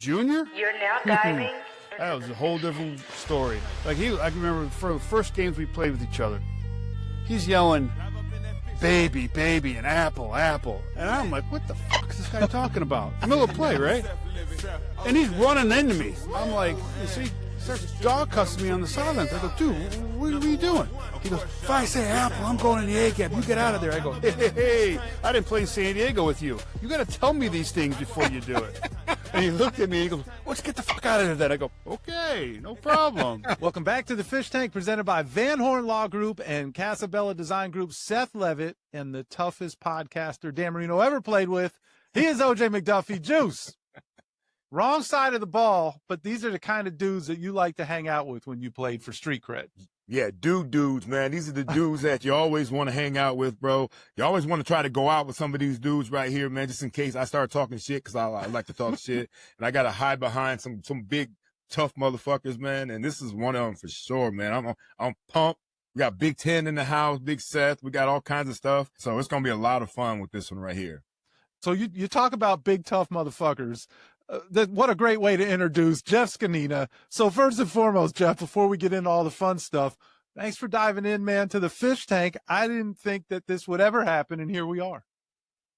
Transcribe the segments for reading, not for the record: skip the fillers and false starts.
Junior? You're now diving. That was a whole different story. Like I can remember for the first games we played with each other, he's yelling, "Baby, baby," and "apple, apple," and I'm like, "What the fuck is this guy talking about?" Middle of play, right? And he's running into me. I'm like, you see, he starts dog cussing me on the sidelines. I go, "Dude, what are you doing?" He goes, "If I say apple, I'm going in the A gap. You get out of there." I go, hey, I didn't play in San Diego with you. You got to tell me these things before you do it. And he looked at me and he goes, "Let's get the fuck out of there then." I go, "Okay, no problem." Welcome back to the Fish Tank, presented by Van Horn Law Group and Casabella Design Group. Seth Levit, and the toughest podcaster Dan Marino ever played with. He is OJ McDuffie. Juice. Wrong side of the ball, but these are the kind of dudes that you like to hang out with when you played for street cred. Yeah, dudes, man. These are the dudes that you always want to hang out with, bro. You always want to try to go out with some of these dudes right here, man, just in case I start talking shit, because I like to talk shit. And I got to hide behind some big, tough motherfuckers, man. And this is one of them for sure, man. I'm pumped. We got Big Ten in the house, Big Seth. We got all kinds of stuff. So it's going to be a lot of fun with this one right here. So you talk about big, tough motherfuckers. What a great way to introduce Jeff Zgonina. So first and foremost, Jeff, before we get into all the fun stuff, thanks for diving in, man, to the Fish Tank. I didn't think that this would ever happen, and here we are.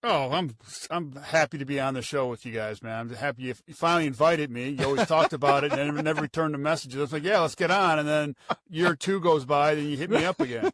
Oh, I'm happy to be on the show with you guys, man. I'm happy you finally invited me. You always talked about it and never returned the messages. I was like, yeah, let's get on. And then year two goes by, then you hit me up again.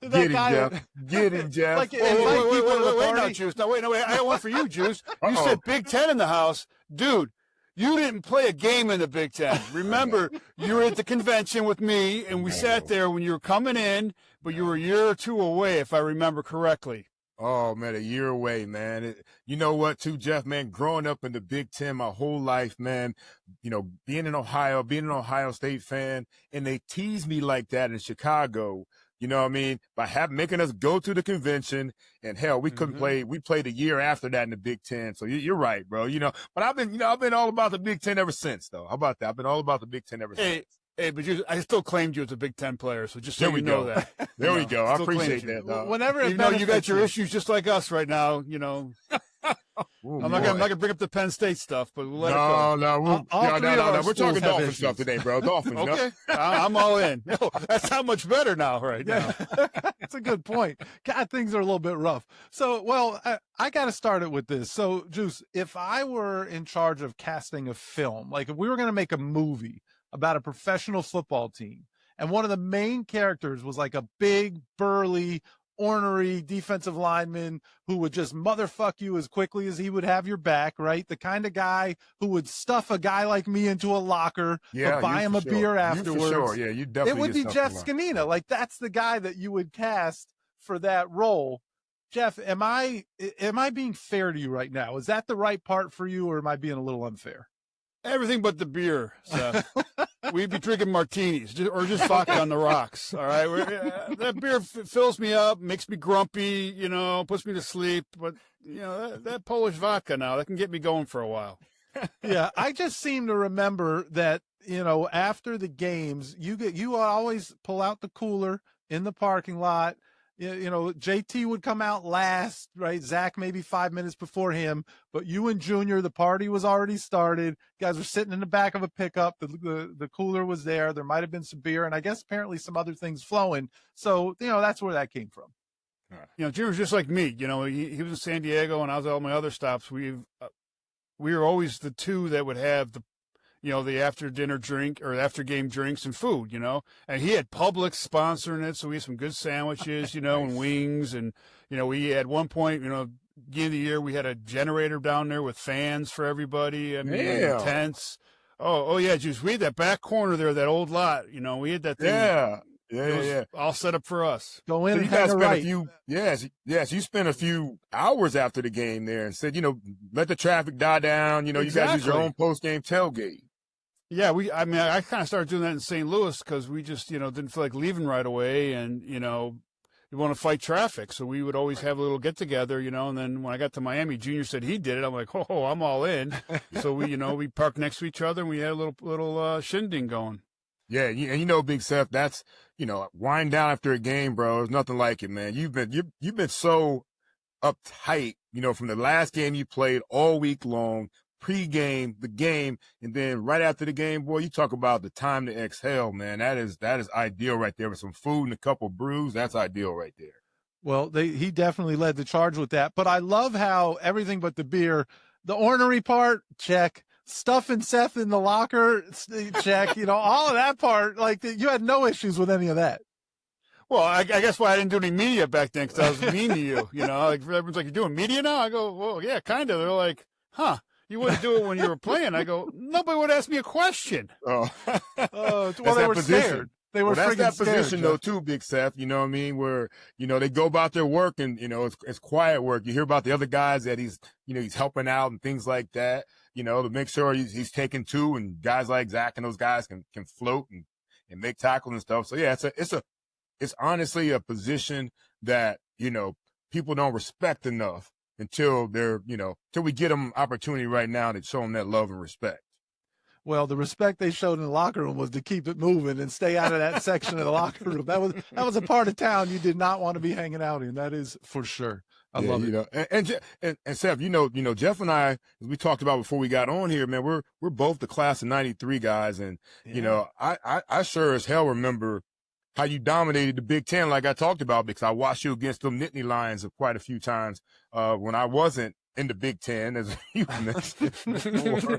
Get him, Jeff. Get him, Jeff. Like, wait, no, Juice. No, wait. I got one for you, Juice. You said Big Ten in the house. Dude, you didn't play a game in the Big Ten. Remember, you were at the convention with me, and we sat there when you were coming in, but you were a year or two away, if I remember correctly. Oh, man, a year away, man. You know what, too, Jeff, man, growing up in the Big Ten my whole life, man, you know, being an Ohio State fan, and they teased me like that in Chicago, you know what I mean, by making us go to the convention, and hell, we couldn't play. We played a year after that in the Big Ten. So you're right, bro, you know, but I've been all about the Big Ten ever since, though. How about that? I've been all about the Big Ten ever since. Hey, but I still claimed you as a Big Ten player, so just so you know that. There we go. I appreciate that, dog. Whenever you know you got your issues just like us right now, you know. Ooh, I'm not gonna bring up the Penn State stuff, but we'll let it go. No. We're talking Dolphin stuff today, bro. Dolphins. Okay, I'm all in. No, that's not much better now, right now. That's a good point. God, things are a little bit rough. So, well, I got to start it with this. So, Juice, if I were in charge of casting a film, like if we were going to make a movie about a professional football team, and one of the main characters was like a big, burly, ornery defensive lineman who would just motherfuck you as quickly as he would have your back, right? The kind of guy who would stuff a guy like me into a locker, but buy him a beer afterwards. You for sure. Yeah, you definitely. It would be Jeff Zgonina. Like, that's the guy that you would cast for that role. Jeff, am I being fair to you right now? Is that the right part for you, or am I being a little unfair? Everything but the beer, Seth. We'd be drinking martinis or just vodka on the rocks, all right? That beer fills me up, makes me grumpy, you know, puts me to sleep. But, you know, that Polish vodka now, that can get me going for a while. Yeah, I just seem to remember that, you know, after the games, you always pull out the cooler in the parking lot. You know, JT would come out last, right? Zach maybe 5 minutes before him, but you and Junior, the party was already started. You guys were sitting in the back of a pickup. The cooler was there. There might have been some beer, and I guess apparently some other things flowing. So, you know, that's where that came from. You know, Junior's just like me. You know, he was in San Diego, and I was at all my other stops. We were always the two that would have the after dinner drink or after game drinks and food, you know, and he had Publix sponsoring it. So we had some good sandwiches, you know, and wings. And, you know, we at one point, you know, beginning of the year, we had a generator down there with fans for everybody. I mean, tents. Oh yeah. Juice. We had that back corner there, that old lot, you know, we had that thing. Yeah. All set up for us. Go in so and you guys spent a few, yes. You spent a few hours after the game there and said, you know, let the traffic die down. You know, you guys use your own post-game tailgate. Yeah, I kind of started doing that in St. Louis because we just, you know, didn't feel like leaving right away, and, you know, you want to fight traffic. So we would always have a little get together, you know, and then when I got to Miami, Junior said he did it. I'm like, oh, I'm all in. So we parked next to each other and we had a little shindig going. Yeah, and you know, Big Seth, that's, you know, wind down after a game, bro. There's nothing like it, man. You've been so uptight, you know, from the last game you played all week long, pregame, the game, and then right after the game, boy, you talk about the time to exhale, man. That is ideal right there with some food and a couple brews. That's ideal right there. Well, he definitely led the charge with that. But I love how everything but the beer, the ornery part, check. Stuffing Seth in the locker, check. All of that part, like you had no issues with any of that. Well, I guess why I didn't do any media back then, because I was mean to you. Like everyone's like, "You're doing media now?" I go, "Well, yeah, kind of." They're like, "Huh? You wouldn't do it when you were playing?" I go, "Nobody would ask me a question." Oh, well, they were scared. They were that's that scared, position, though, too, Big Seth. You know what I mean? Where, they go about their work and, it's quiet work. You hear about the other guys that he's helping out and things like that, to make sure he's taking two, and guys like Zach and those guys can float and make tackles and stuff. So, yeah, it's honestly a position that, people don't respect enough until till we get them opportunity right now to show them that love and respect. Well, the respect they showed in the locker room was to keep it moving and stay out of that section of the locker room. That was a part of town you did not want to be hanging out in. That is for sure. I love it. And Seth, Jeff and I, as we talked about before we got on here, man, we're both the class of '93 guys, and I sure as hell remember how you dominated the Big Ten, like I talked about, because I watched you against them Nittany Lions quite a few times when I wasn't in the Big Ten, as you mentioned before.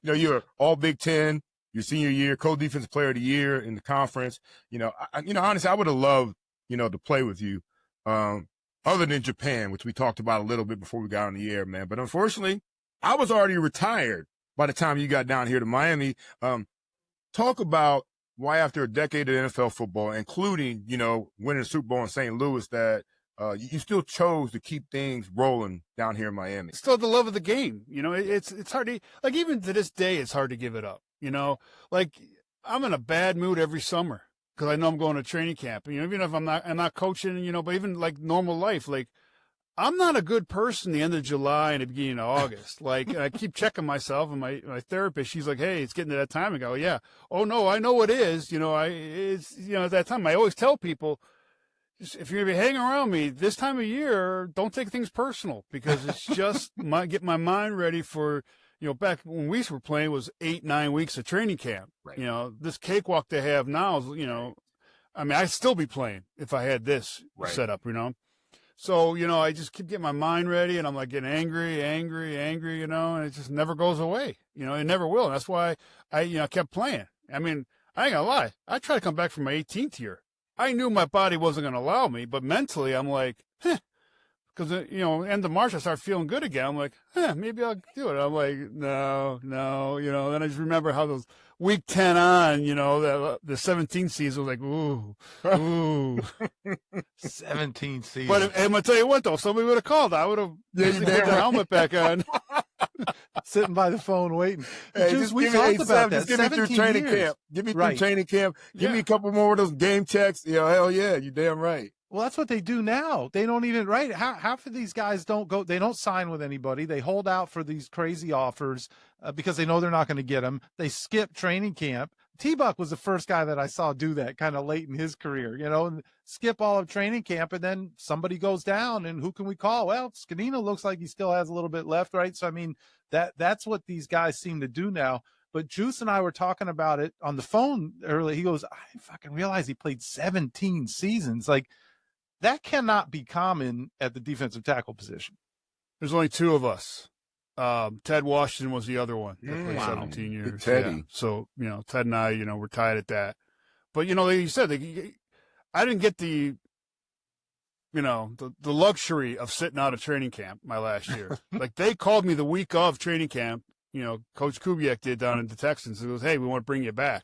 You're all Big Ten, your senior year, co-defensive player of the year in the conference. Honestly, I would have loved, to play with you, other than Japan, which we talked about a little bit before we got on the air, man. But unfortunately, I was already retired by the time you got down here to Miami. Talk about why, after a decade of NFL football, including, winning the Super Bowl in St. Louis, that you still chose to keep things rolling down here in Miami. Still the love of the game. It's hard to, like, even to this day, it's hard to give it up. Like, I'm in a bad mood every summer because I know I'm going to training camp. Even if I'm not coaching, but even like normal life, like, I'm not a good person the end of July and the beginning of August. Like, I keep checking myself, and my therapist, she's like, "Hey, it's getting to that time." I go, "Yeah." "Oh no, I know it is." At that time, I always tell people, if you're going to be hanging around me this time of year, don't take things personal, because it's just get my mind ready for, back when we were playing was 8-9 weeks of training camp. Right. This cakewalk they have now is, I'd still be playing if I had this set up, So, I just keep getting my mind ready, and I'm like getting angry, and it just never goes away. It never will. And that's why I kept playing. I mean, I ain't gonna lie. I tried to come back from my 18th year. I knew my body wasn't going to allow me, but mentally I'm like, because, end of March I start feeling good again. I'm like, maybe I'll do it. I'm like, no, then I just remember how those week 10 on, the 17th season was like, ooh. 17th season. But I'm going to tell you what, though, somebody would have called. I would have put the helmet back on. Sitting by the phone waiting. Hey, just give me through training camp. Give me through training camp. Give me a couple more of those game checks. Hell yeah, you're damn right. Well, that's what they do now. They don't even, right? Half of these guys don't go, they don't sign with anybody. They hold out for these crazy offers because they know they're not going to get them. They skip training camp. T-Buck was the first guy that I saw do that kind of late in his career, and skip all of training camp, and then somebody goes down, and who can we call? Well, Zgonina looks like he still has a little bit left, right? So, I mean, that's what these guys seem to do now. But Juice and I were talking about it on the phone earlier. He goes, I fucking realized he played 17 seasons. Like, that cannot be common at the defensive tackle position. There's only two of us. Ted Washington was the other one that played 17 years. Teddy. Yeah. So, Ted and I, we're tied at that. But, like you said, I didn't get the luxury of sitting out of training camp my last year. Like, they called me the week of training camp. Coach Kubiak did down in the Texans. He goes, "Hey, we want to bring you back."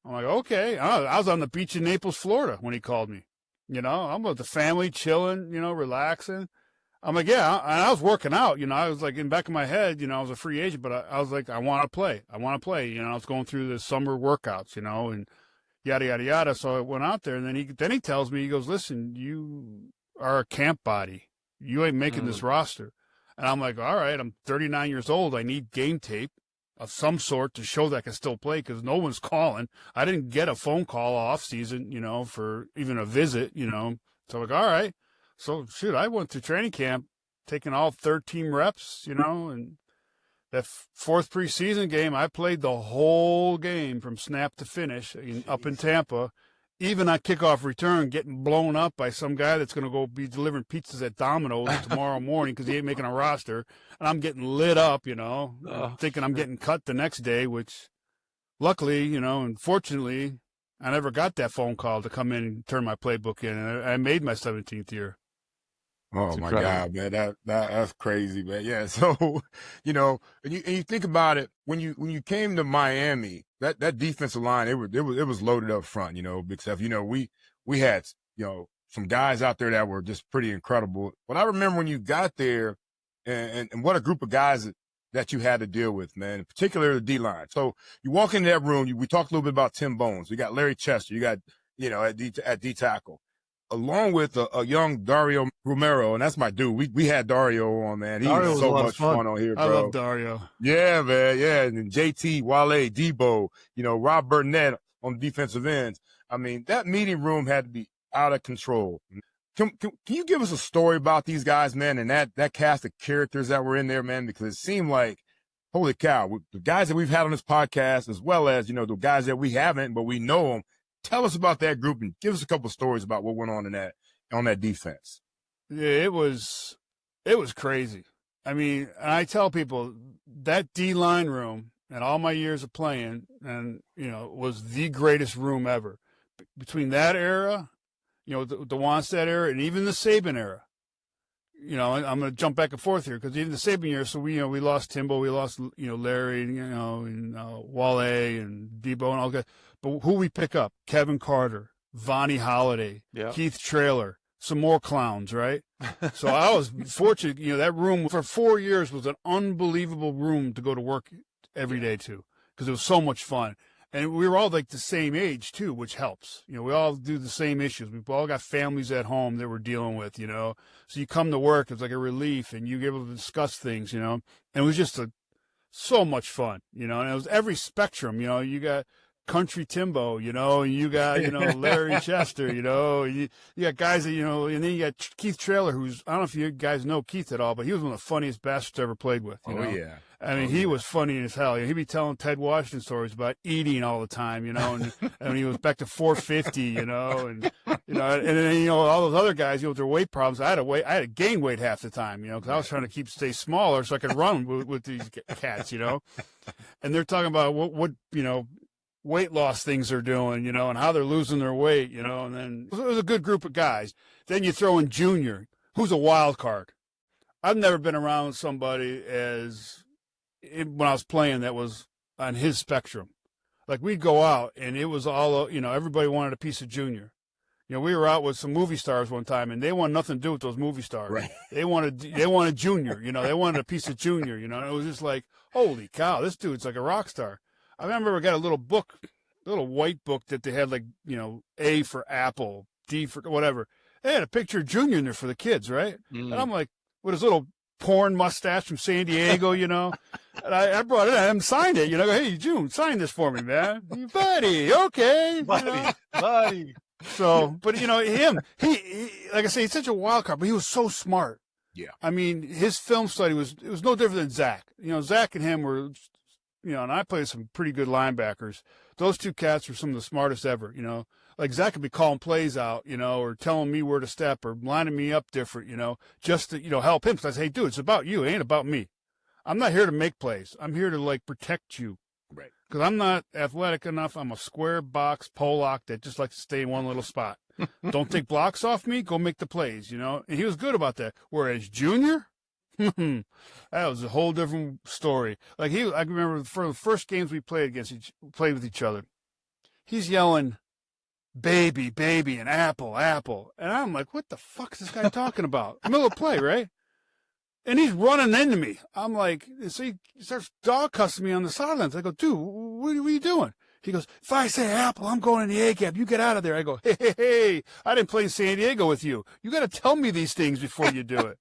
I'm like, okay. I was on the beach in Naples, Florida when he called me. I'm with the family, chilling, relaxing. I'm like, yeah. And I was working out, I was like, in the back of my head, I was a free agent, but I was like, I want to play. I was going through the summer workouts, and yada, yada, yada. So I went out there, and then he tells me, he goes, "Listen, you are a camp body. You ain't making this roster." And I'm like, all right, I'm 39 years old. I need game tape of some sort to show that I can still play, because no one's calling. I didn't get a phone call off season, for even a visit, So I'm like, all right. So, shoot, I went to training camp taking all 13 reps, and That fourth preseason game, I played the whole game from snap to finish up in Tampa. Even on kickoff return, getting blown up by some guy that's going to go be delivering pizzas at Domino's tomorrow morning because he ain't making a roster. And I'm getting lit up, thinking I'm getting cut the next day, which luckily, and fortunately, I never got that phone call to come in and turn my playbook in. And I made my 17th year. Oh my God, man, that's crazy, man. Yeah, so and you think about it when you came to Miami, that defensive line it was loaded up front, because we had some guys out there that were just pretty incredible. But I remember when you got there, and what a group of guys that you had to deal with, man, in particular the D line. So you walk into that room, we talked a little bit about Tim Bowens. You got Larry Chester, you got at D tackle, along with a young Dario Romero, and that's my dude. We had Dario on, man. He was so much fun on here, bro. I love Dario. Yeah, man, yeah. And JT, Wale, Debo, Rob Burnett on defensive ends. I mean, that meeting room had to be out of control. Can you give us a story about these guys, man, and that cast of characters that were in there, man? Because it seemed like, holy cow, the guys that we've had on this podcast, as well as, the guys that we haven't, but we know them. Tell us about that group and give us a couple of stories about what went on on that defense. Yeah, it was crazy. I mean, and I tell people that D-line room and all my years of playing was the greatest room ever. Between that era, the Wannstedt era, and even the Saban era. I'm going to jump back and forth here because even the Saban year, so we lost Timbo, we lost, Larry, and Wale and Debo and all that. But who we pick up? Kevin Carter, Vonnie Holiday, Keith Traylor, some more clowns, right? So I was fortunate, that room for 4 years was an unbelievable room to go to work every day to because it was so much fun. And we were all like the same age too, which helps. We all do the same issues. We've all got families at home that we're dealing with, So you come to work, it's like a relief and you're able to discuss things, And it was just so much fun, and it was every spectrum, you got Country Timbo, and you got, Larry Chester, you got guys that, and then you got Keith Traylor, who's, I don't know if you guys know Keith at all, but he was one of the funniest bastards I ever played with. Yeah. I mean, he was funny as hell. He'd be telling Ted Washington stories about eating all the time, and he was back to 450, and then, all those other guys, with their weight problems. I had to gain weight half the time, because I was trying to stay smaller so I could run with these cats, and they're talking about what weight loss things they're doing, and how they're losing their weight, and then it was a good group of guys. Then you throw in Junior, who's a wild card. I've never been around somebody when I was playing that was on his spectrum. Like we'd go out and it was all, everybody wanted a piece of Junior. We were out with some movie stars one time and they wanted nothing to do with those movie stars. Right. They wanted Junior, they wanted a piece of Junior, and it was just like, holy cow, this dude's like a rock star. I remember I got a little book, a little white book that they had like, A for apple, D for whatever. They had a picture of Junior in there for the kids, right? And I'm like, with his little porn mustache from San Diego, and I brought it in and signed it, hey, June, sign this for me, man. Buddy, okay. Buddy. So, but, him, he, like I say, he's such a wild card, but he was so smart. Yeah. I mean, his film study was no different than Zach. Zach and him were, and I played some pretty good linebackers. Those two cats were some of the smartest ever, Like Zach could be calling plays out, or telling me where to step or lining me up different, just to, help him. So I say, hey, dude, it's about you. It ain't about me. I'm not here to make plays. I'm here to, protect you. Right. Because I'm not athletic enough. I'm a square box Pollock that just likes to stay in one little spot. Don't take blocks off me. Go make the plays, And he was good about that. Whereas Junior, that was a whole different story. I remember for the first games we played with each other, he's yelling, baby, baby, and apple, apple. And I'm like, what the fuck is this guy talking about? Middle of play, right? And he's running into me. I'm like, so he starts dog cussing me on the sidelines. I go, dude, what are you doing? He goes, if I say apple, I'm going in the A gap. You get out of there. I go, hey, I didn't play in San Diego with you. You got to tell me these things before you do it.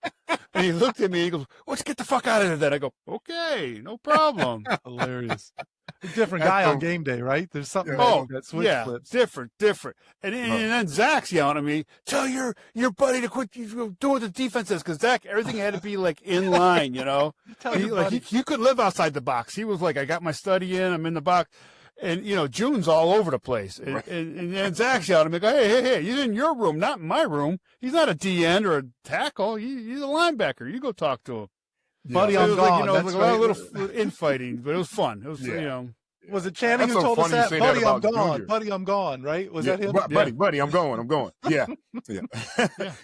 And he looked at me. He goes, let's get the fuck out of there then. I go, okay, no problem. Hilarious. A different guy on game day, right? There's something that switch flips. Different. And then Zach's yelling at me, tell your buddy to quit do what the defense says, because Zach, everything had to be like in line, you know. He could live outside the box. He was like, I got my study in, I'm in the box. And, you know, June's all over the place. And Zach's yelling at me, hey, he's in your room, not in my room. He's not a D end or a tackle. He's a linebacker. You go talk to him. Buddy, I'm gone. Like, you know, like a little infighting, but it was fun. It was, you know. Was it Channing who told us that? Buddy, I'm gone. Junior. Buddy, I'm gone. Right? Was that him? Buddy, I'm going. Yeah. You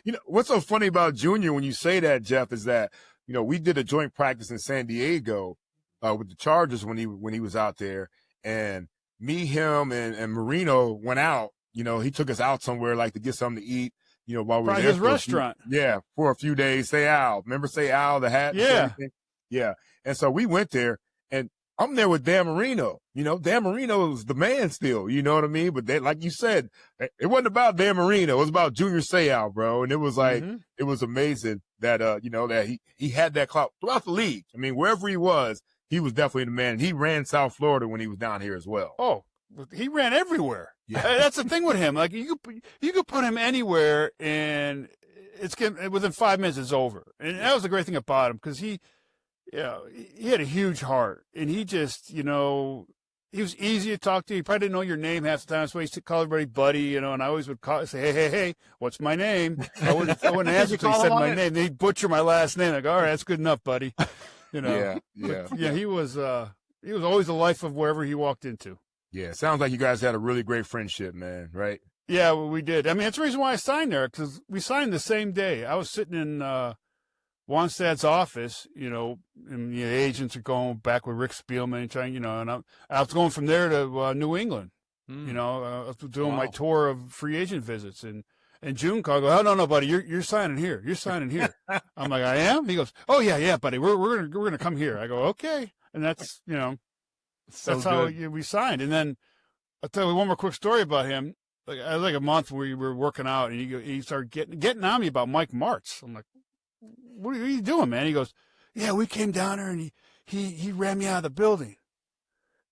know, what's so funny about Junior when you say that, Jeff, is that, you know, we did a joint practice in San Diego with the Chargers when he was out there, and me, him, and Marino went out. You know, he took us out somewhere like to get something to eat. You know, while we were there. His restaurant. For a few days. Say Al. Remember Say Al, the hat? Yeah. Yeah. And so we went there, and I'm there with Dan Marino. You know, Dan Marino is the man still. You know what I mean? But they, like you said, it wasn't about Dan Marino. It was about Junior Seau, bro. And it was like, it was amazing that, you know, that he had that clout throughout the league. I mean, wherever he was definitely the man. He ran South Florida when he was down here as well. Oh, he ran everywhere. Yeah. That's the thing with him. Like you could put him anywhere, and within 5 minutes it's over. And that was the great thing about him, because he had a huge heart, and he just, you know, he was easy to talk to. He probably didn't know your name half the time, so he used to call everybody buddy, you know. And I always would say, hey, what's my name? I wouldn't answer until he said my name. Then he'd butcher my last name. I go, all right, that's good enough, buddy. You know. Yeah. He was always the life of wherever he walked into. Yeah, sounds like you guys had a really great friendship, man, right? Yeah, well, we did. I mean, that's the reason why I signed there, because we signed the same day. I was sitting in Wannstedt's office, you know, and the agents are going back with Rick Spielman, trying, you know, and I was going from there to New England. You know, I was doing my tour of free agent visits, and June called, oh, no, buddy, you're signing here. You're signing here. I'm like, I am? He goes, oh, yeah, buddy, we're gonna come here. I go, okay. And that's, you know, that's how we signed. And then I'll tell you one more quick story about him. Like a month where we were working out, and he started getting on me about Mike Martz. I'm like, what are you doing, man? He goes, yeah, we came down there, and he ran me out of the building.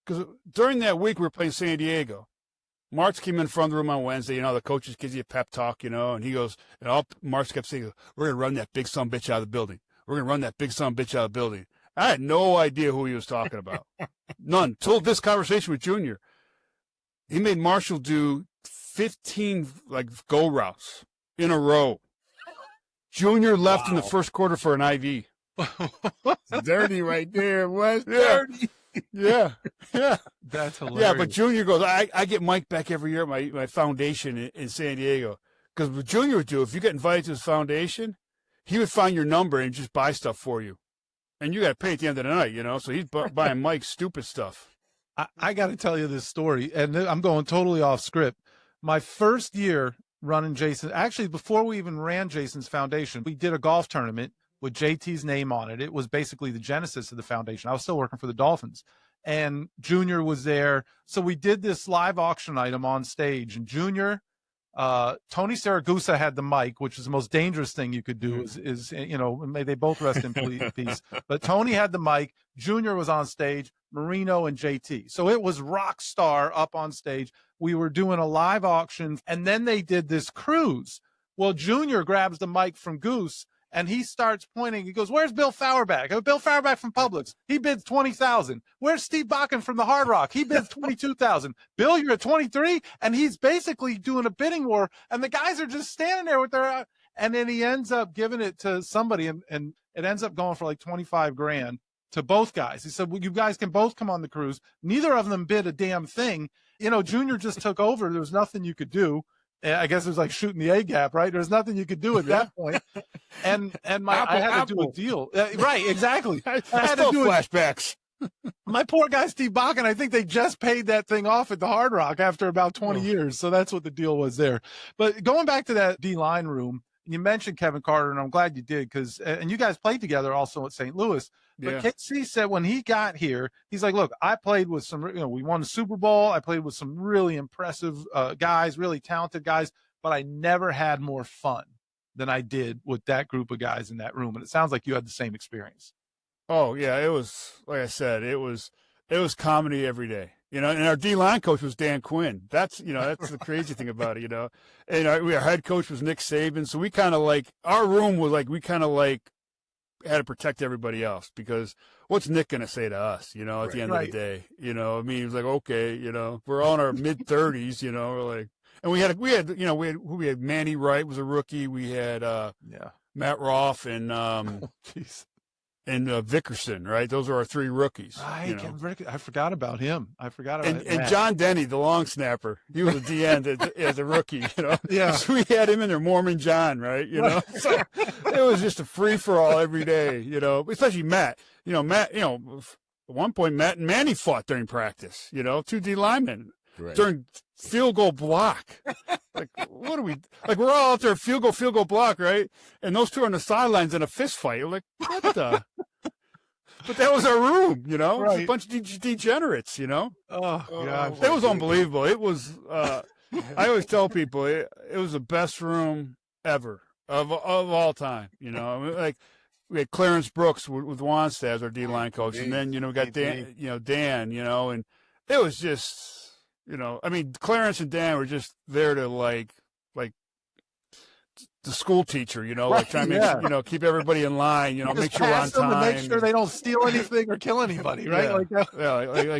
Because during that week we were playing San Diego. Martz came in front of the room on Wednesday. You know, the coaches gives you a pep talk, you know, and he goes, and all Martz kept saying, we're going to run that big son bitch out of the building. We're going to run that big son bitch out of the building. I had no idea who he was talking about. None. Till this conversation with Junior. He made Marshall do 15 go routes in a row. Junior left in the first quarter for an IV. Dirty right there. What's dirty? Yeah. That's hilarious. Yeah, but Junior goes, I get Mike back every year at my foundation in San Diego. Because what Junior would do, if you get invited to his foundation, he would find your number and just buy stuff for you. And you got to pay at the end of the night, you know? So he's buying Mike stupid stuff. I got to tell you this story, and I'm going totally off script. My first year running Jason, actually before we even ran Jason's foundation, we did a golf tournament with JT's name on it. It was basically the genesis of the foundation. I was still working for the Dolphins, and Junior was there. So we did this live auction item on stage, and Junior, Tony Saragusa had the mic, which is the most dangerous thing you could do is, you know, may they both rest in peace. But Tony had the mic, Junior was on stage, Marino and JT. So it was rock star up on stage. We were doing a live auction, and then they did this cruise. Well, Junior grabs the mic from Goose, and he starts pointing. He goes, where's Bill Fauerbach? Oh, Bill Fauerbach from Publix. He bids $20,000. Where's Steve Bakken from the Hard Rock? He bids $22,000. Bill, you're at 23, and he's basically doing a bidding war, and the guys are just standing there with their, and then he ends up giving it to somebody, and it ends up going for like 25 grand to both guys. He said, well, you guys can both come on the cruise. Neither of them bid a damn thing. You know, Junior just took over. There was nothing you could do. I guess it was like shooting the A gap, right? There's nothing you could do at that point. And I had to do a deal. Right, exactly. I had to do flashbacks. My poor guy, Steve Bakken, I think they just paid that thing off at the Hard Rock after about 20 years. So that's what the deal was there. But going back to that D-line room, you mentioned Kevin Carter, and I'm glad you did, because and you guys played together also at St. Louis. But KC said when he got here, he's like, look, I played with some, you know, we won the Super Bowl. I played with some really impressive guys, really talented guys, but I never had more fun than I did with that group of guys in that room. And it sounds like you had the same experience. Oh, yeah, it was, like I said, it was It was comedy every day, and our D-line coach was Dan Quinn. That's the crazy thing about it, And our head coach was Nick Saban. So we kind of our room was we kind of had to protect everybody else, because what's Nick going to say to us, at the end of the day, he was like, okay, we're all in our mid 30s, we're like, and we had Manny Wright was a rookie. We had, Matt Roth and, and Vickerson, right? Those are our three rookies. Right. I forgot about him. And John Denny, the long snapper, he was a D-end as a rookie, Yeah. So we had him in there, Mormon John, right? So it was just a free-for-all every day, especially Matt. At one point, Matt and Manny fought during practice, two D linemen during field goal block. What are we, we're all out there, field goal block, right? And those two are on the sidelines in a fist fight. You're like, what the? But that was our room, It was a bunch of degenerates, Oh, gosh. It was unbelievable. It was, I always tell people, it was the best room ever of all time, we had Clarence Brooks with Wannstedt as our D-line coach. And then, we got Dan, and it was just, Clarence and Dan were just there to like the school teteacher, trying to make, keep everybody in line, make sure we're on time. To make sure they don't steal anything or kill anybody, right?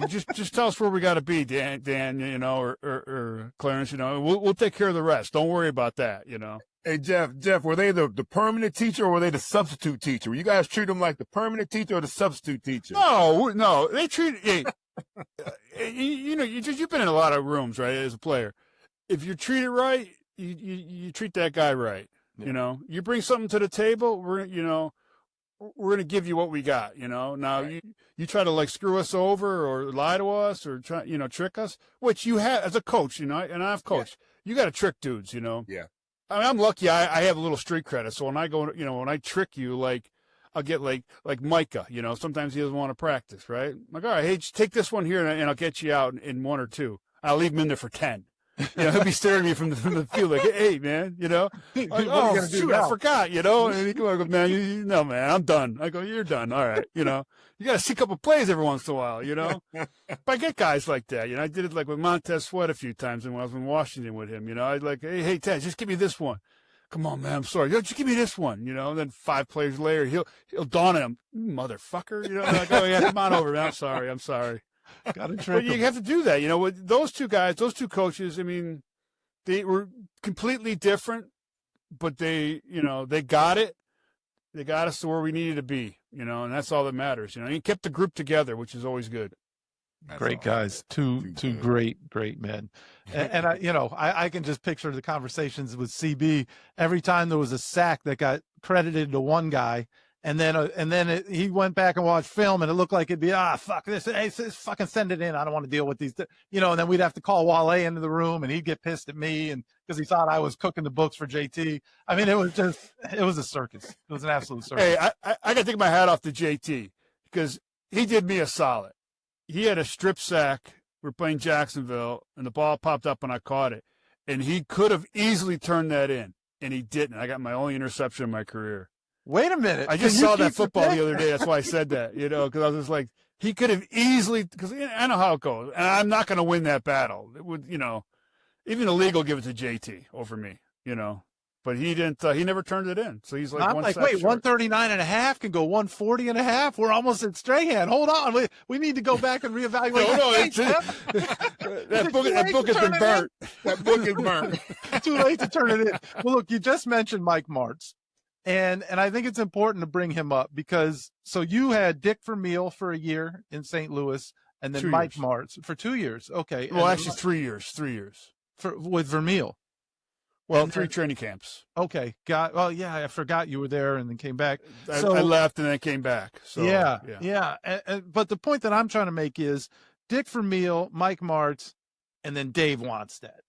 Just tell us where we got to be, Dan, or Clarence, we'll take care of the rest. Don't worry about that, Hey, Jeff, were they the permanent teacher or were they the substitute teacher? You guys treat them like the permanent teacher or the substitute teacher? No, they treat you've been in a lot of rooms, right, as a player. If you're treated right, you treat that guy right. Yeah. You bring something to the table, we're going to give you what we got, Now right. you try to screw us over or lie to us or try, trick us, which you have as a coach, and I've coached. Yeah. You got to trick dudes, Yeah. I'm lucky I have a little street credit. So when I go, when I trick you, I'll get like Micah, sometimes he doesn't want to practice, right? I'm like, all right, hey, just take this one here and I'll get you out in 1 or 2. I'll leave him in there for 10. He'll be staring at me from the field like, hey, man, like, oh, shoot, I forgot, and he goes, man, no, man, I'm done. I go, you're done. All right. You got to see a couple plays every once in a while, But I get guys like that. I did it with Montez Sweat a few times when I was in Washington with him, I'd hey, Ted, just give me this one. Come on, man, I'm sorry. Just give me this one, And then 5 plays later, he'll dawn at him, motherfucker, Like, oh, yeah, come on over, man. I'm sorry. Got to trick But you have to do that, with those two guys, those two coaches. They were completely different, but they got it. They got us to where we needed to be, and that's all that matters. You kept the group together, which is always good. That's great guys, two great men, and I can just picture the conversations with CB every time there was a sack that got credited to one guy. And then he went back and watched film, and it looked like it'd be, fuck this. Hey, fucking send it in. I don't want to deal with these. And then we'd have to call Wale into the room, and he'd get pissed at me, and because he thought I was cooking the books for JT. It was a circus. It was an absolute circus. Hey, I got to take my hat off to JT because he did me a solid. He had a strip sack. We're playing Jacksonville, and the ball popped up, and I caught it. And he could have easily turned that in, and he didn't. I got my only interception in my career. Wait a minute. I just saw that football the other day. That's why I said that, because I was just like, he could have easily, because I know how it goes. And I'm not going to win that battle. It would, even the league will give it to JT over me, But he didn't, he never turned it in. So he's like, I'm like, wait, 139.5 can go 140.5. We're almost at Strahan. Hold on. We need to go back and reevaluate. That book has been burnt. That book is burnt. Too late to turn it in. Well, look, you just mentioned Mike Martz. And I think it's important to bring him up because so you had Dick Vermeil for a year in St. Louis and then Mike Martz for 2 years. Okay. Well, actually 3 years. 3 years. With Vermeil. Well, and 3 training camps. Okay. I forgot you were there and then came back. I left and then came back. So yeah. But the point that I'm trying to make is Dick Vermeil, Mike Martz, and then Dave Wannstedt.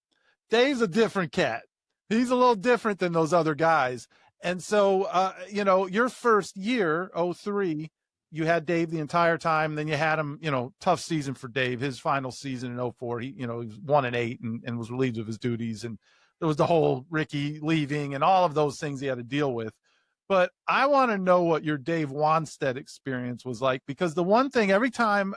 Dave's a different cat. He's a little different than those other guys. And so, your first year, 2003, you had Dave the entire time. Then you had him, tough season for Dave. His final season in 2004, he was 1-8 and was relieved of his duties. And there was the whole Ricky leaving and all of those things he had to deal with. But I want to know what your Dave Wannstedt experience was like, because the one thing every time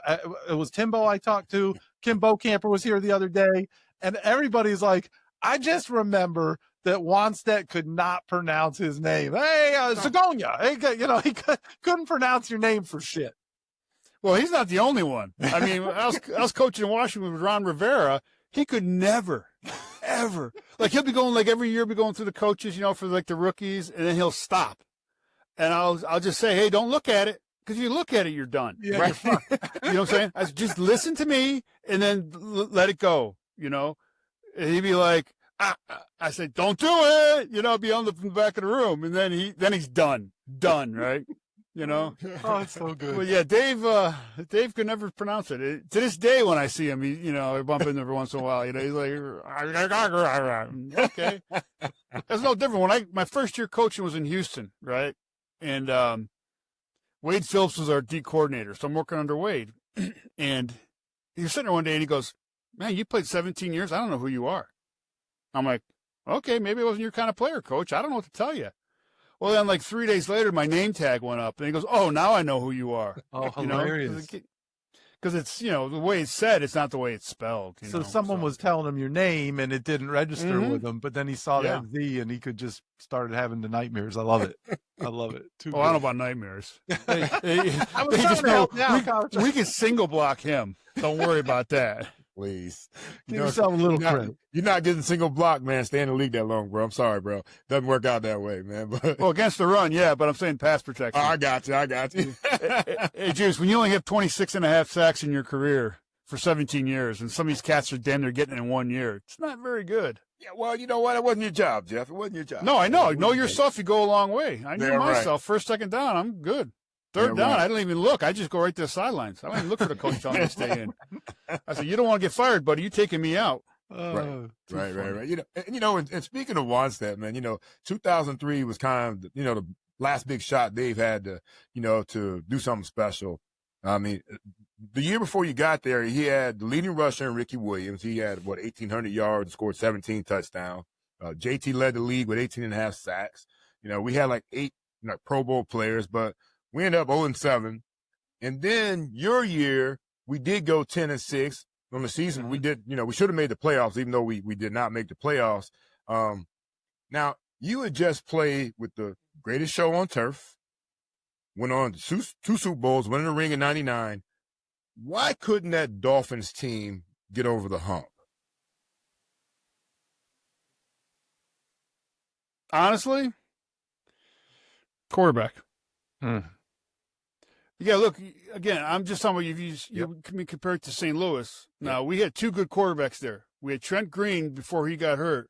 it was Timbo I talked to, Kim Bocamper was here the other day, and everybody's like, I just remember that Wannstedt could not pronounce his name. Hey, Zgonina. Hey, he couldn't pronounce your name for shit. Well, he's not the only one. I mean, I was coaching in Washington with Ron Rivera. He could never, ever. Like, he'll be going, like, every year, be going through the coaches, for, like, the rookies, and then he'll stop. And I'll just say, hey, don't look at it, because if you look at it, you're done. Yeah, right? you're fucked. You know what I'm saying? Just listen to me, and then let it go, And he'd be like, I said, don't do it, be on the back of the room. And then he's done, right? Oh, it's so good. Well, yeah, Dave could never pronounce it. To this day, when I see him, I bump into him every once in a while. He's like, okay. That's no different. My first year coaching was in Houston, right? And Wade Phillips was our D coordinator, so I'm working under Wade. And he was sitting there one day, and he goes, man, you played 17 years. I don't know who you are. I'm like, okay, maybe I wasn't your kind of player, coach. I don't know what to tell you. Well, then, like 3 days later, my name tag went up, and he goes, "Oh, now I know who you are." Oh, hilarious! Because it's the way it's said, it's not the way it's spelled. So someone was telling him your name, and it didn't register with him, but then he saw that Z, and he could just started having the nightmares. I love it. I love it. I don't know about nightmares. They just know we can single block him. Don't worry about that. Please. Give yourself a little credit. You're not getting single block, man. Stay in the league that long, bro. I'm sorry, bro. Doesn't work out that way, man. But... Well, against the run, yeah, but I'm saying pass protection. Oh, I got you. Hey, Juice, when you only have 26 and a half sacks in your career for 17 years, and some of these cats are damn near getting it in 1 year, it's not very good. Yeah, well, you know what? It wasn't your job, Jeff. It wasn't your job. No, I know. Know yourself, you go a long way. I knew myself. Right. First, second down, I'm good. Third down, right. I don't even look. I just go right to the sidelines. I don't even look for the coach telling me to stay in. I said, you don't want to get fired, buddy. You taking me out. Right. And speaking of Wannstedt, man, 2003 was kind of, the last big shot Dave had to, to do something special. I mean, the year before you got there, he had the leading rusher in Ricky Williams. He had, 1,800 yards, scored 17 touchdowns. JT led the league with 18 and a half sacks. We had like 8 Pro Bowl players, but we ended up 0-7. And then your year, we did go 10-6 on the season. We did, we should have made the playoffs, even though we did not make the playoffs. Now, you had just played with the greatest show on turf, went on two Super Bowls, went in the ring in 99. Why couldn't that Dolphins team get over the hump? Honestly, quarterback. Yeah, look, again, I'm just talking about you can compare it to St. Louis. Now, we had 2 good quarterbacks there. We had Trent Green before he got hurt.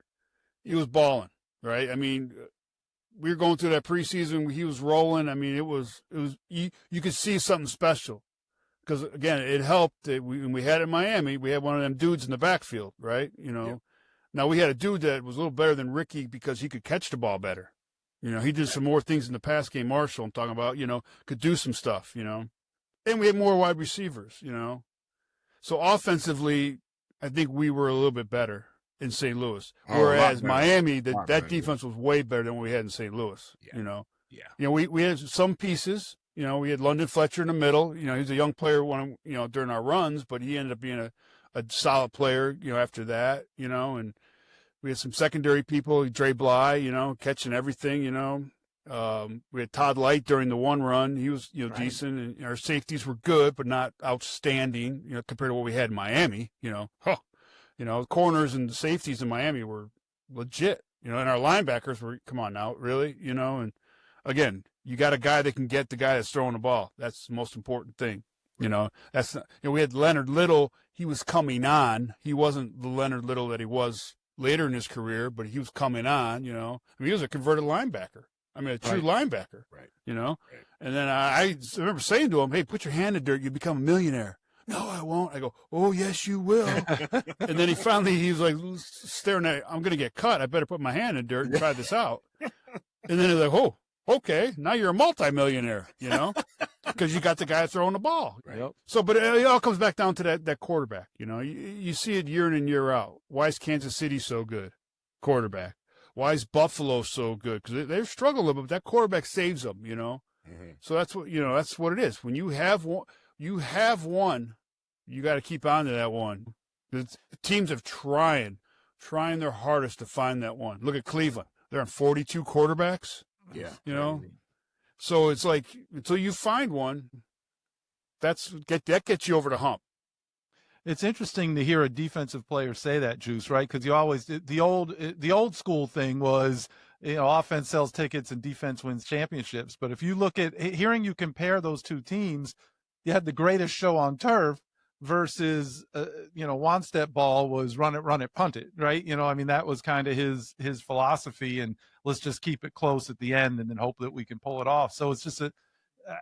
He was balling, right? I mean, we were going through that preseason. He was rolling. I mean, it was you could see something special. Because, again, it helped that when we had it in Miami, we had one of them dudes in the backfield, right? Now, we had a dude that was a little better than Ricky because he could catch the ball better. He did some more things in the pass game. Marshall, I'm talking about, could do some stuff, and we had more wide receivers, So offensively, I think we were a little bit better in St. Louis. Whereas Miami, that defense was way better than what we had in St. Louis, we had some pieces, we had London Fletcher in the middle. He was a young player during our runs, but he ended up being a solid player, after that, and we had some secondary people, Dre Bly, catching everything, we had Todd Light during the one run. He was, decent, and our safeties were good, but not outstanding, compared to what we had in Miami, corners and safeties in Miami were legit, and our linebackers were, come on now, really, and again, you got a guy that can get the guy that's throwing the ball. That's the most important thing. That's not, we had Leonard Little. He was coming on. He wasn't the Leonard Little that he was later in his career, but he was coming on, I mean, he was a converted linebacker. I mean, a true linebacker, right. And then I remember saying to him, hey, put your hand in dirt, you become a millionaire. No, I won't. I go, oh, yes, you will. And then he was like staring at, I'm going to get cut. I better put my hand in dirt and try this out. And then he's like, oh, okay, now you're a multimillionaire, because you got the guy throwing the ball. Right. Yep. So, but it all comes back down to that quarterback. You see it year in and year out. Why is Kansas City so good? Quarterback. Why is Buffalo so good? Because they're struggling a little bit, but that quarterback saves them, So that's what it is. When you have one, you got to keep on to that one. The teams are trying their hardest to find that one. Look at Cleveland. They're on 42 quarterbacks. Yeah. So it's like until you find one, that gets you over the hump. It's interesting to hear a defensive player say that, Juice, right? Because you always the old school thing was, offense sells tickets and defense wins championships. But if you look at hearing you compare those two teams, you had the greatest show on turf versus Wannstedt ball was run it, punt it, right? That was kind of his philosophy, and let's just keep it close at the end and then hope that we can pull it off. So it's just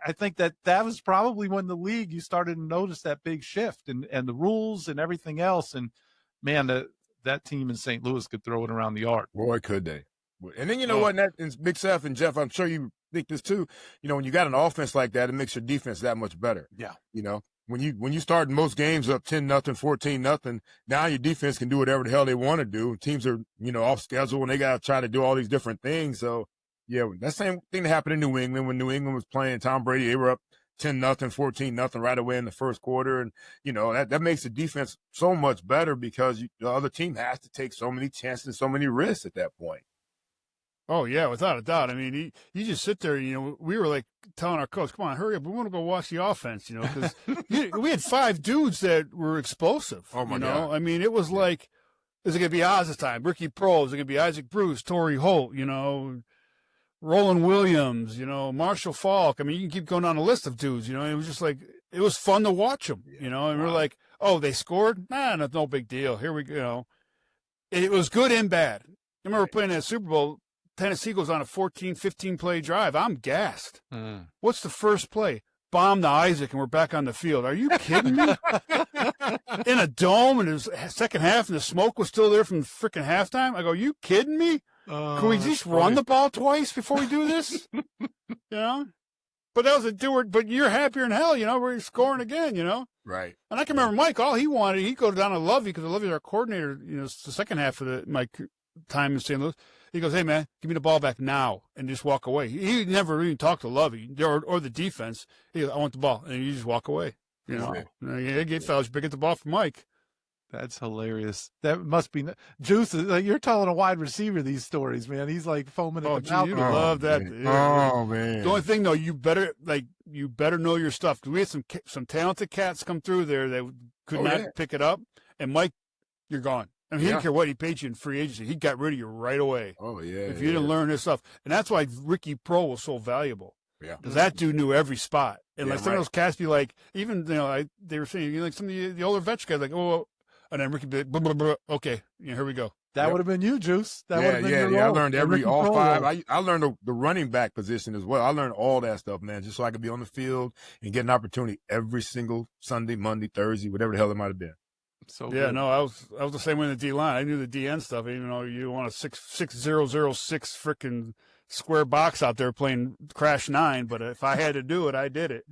I think that was probably when the league, you started to notice that big shift and the rules and everything else. And man, that team in St. Louis could throw it around the yard. Boy, could they. And then what, and Big Seth and Jeff, I'm sure you think this too, when you got an offense like that, it makes your defense that much better. Yeah. When you start most games up 10-0, 14-0, now your defense can do whatever the hell they want to do. Teams are, off schedule and they got to try to do all these different things. So, yeah, that same thing that happened in New England when New England was playing Tom Brady. They were up 10-0, 14-0 right away in the first quarter. And, that makes the defense so much better because the other team has to take so many chances and so many risks at that point. Oh, yeah, without a doubt. I mean, you just sit there, we were like telling our coach, come on, hurry up. We want to go watch the offense, because we had 5 dudes that were explosive. Oh, my God. I mean, it was like, is it going to be Oz this time? Ricky Prohl? Is it going to be Isaac Bruce, Torrey Holt, Roland Williams, Marshall Falk? I mean, you can keep going down the list of dudes, it was just like, it was fun to watch them, and we're like, oh, they scored? Nah, no big deal. Here we go. It was good and bad. I remember playing that Super Bowl. Tennessee goes on a 14, 15-play drive. I'm gassed. What's the first play? Bomb to Isaac, and we're back on the field. Are you kidding me? In a dome, and it was second half, and the smoke was still there from freaking halftime. I go, you kidding me? Can we just run the ball twice before we do this? But that was a doer. But you're happier than hell, we're scoring again, Right. And I can remember Mike, all he wanted, he'd go down to Lovey, because Lovey's our coordinator, it's the second half of my time in St. Louis. He goes, hey, man, give me the ball back now, and just walk away. He never even talked to Lovey or the defense. He goes, I want the ball, and you just walk away. Hey, fellas, you get the ball from Mike. That's hilarious. That must be Juice. You're telling a wide receiver these stories, man. He's like foaming at the mouth. You love that. Oh, man. The only thing, though, you better know your stuff. Because we had some talented cats come through there that could not pick it up, and Mike, you're gone. I mean, he didn't care what he paid you in free agency. He got rid of you right away. Oh, yeah. If you didn't learn his stuff. And that's why Ricky Prohl was so valuable. Yeah. Because that dude knew every spot. And some of those cats be like, even, they were saying, like some of the older vets guys, like, oh, and then Ricky be like, blah, blah, blah. Okay, here we go. That would have been you, Juice. That would have been your role. I learned all 5. I learned the running back position as well. I learned all that stuff, man, just so I could be on the field and get an opportunity every single Sunday, Monday, Thursday, whatever the hell it might have been. So yeah, good. no, I was the same way in the D line. I knew the DN stuff, even though you want a 6006 freaking square box out there playing Crash 9. But if I had to do it, I did it.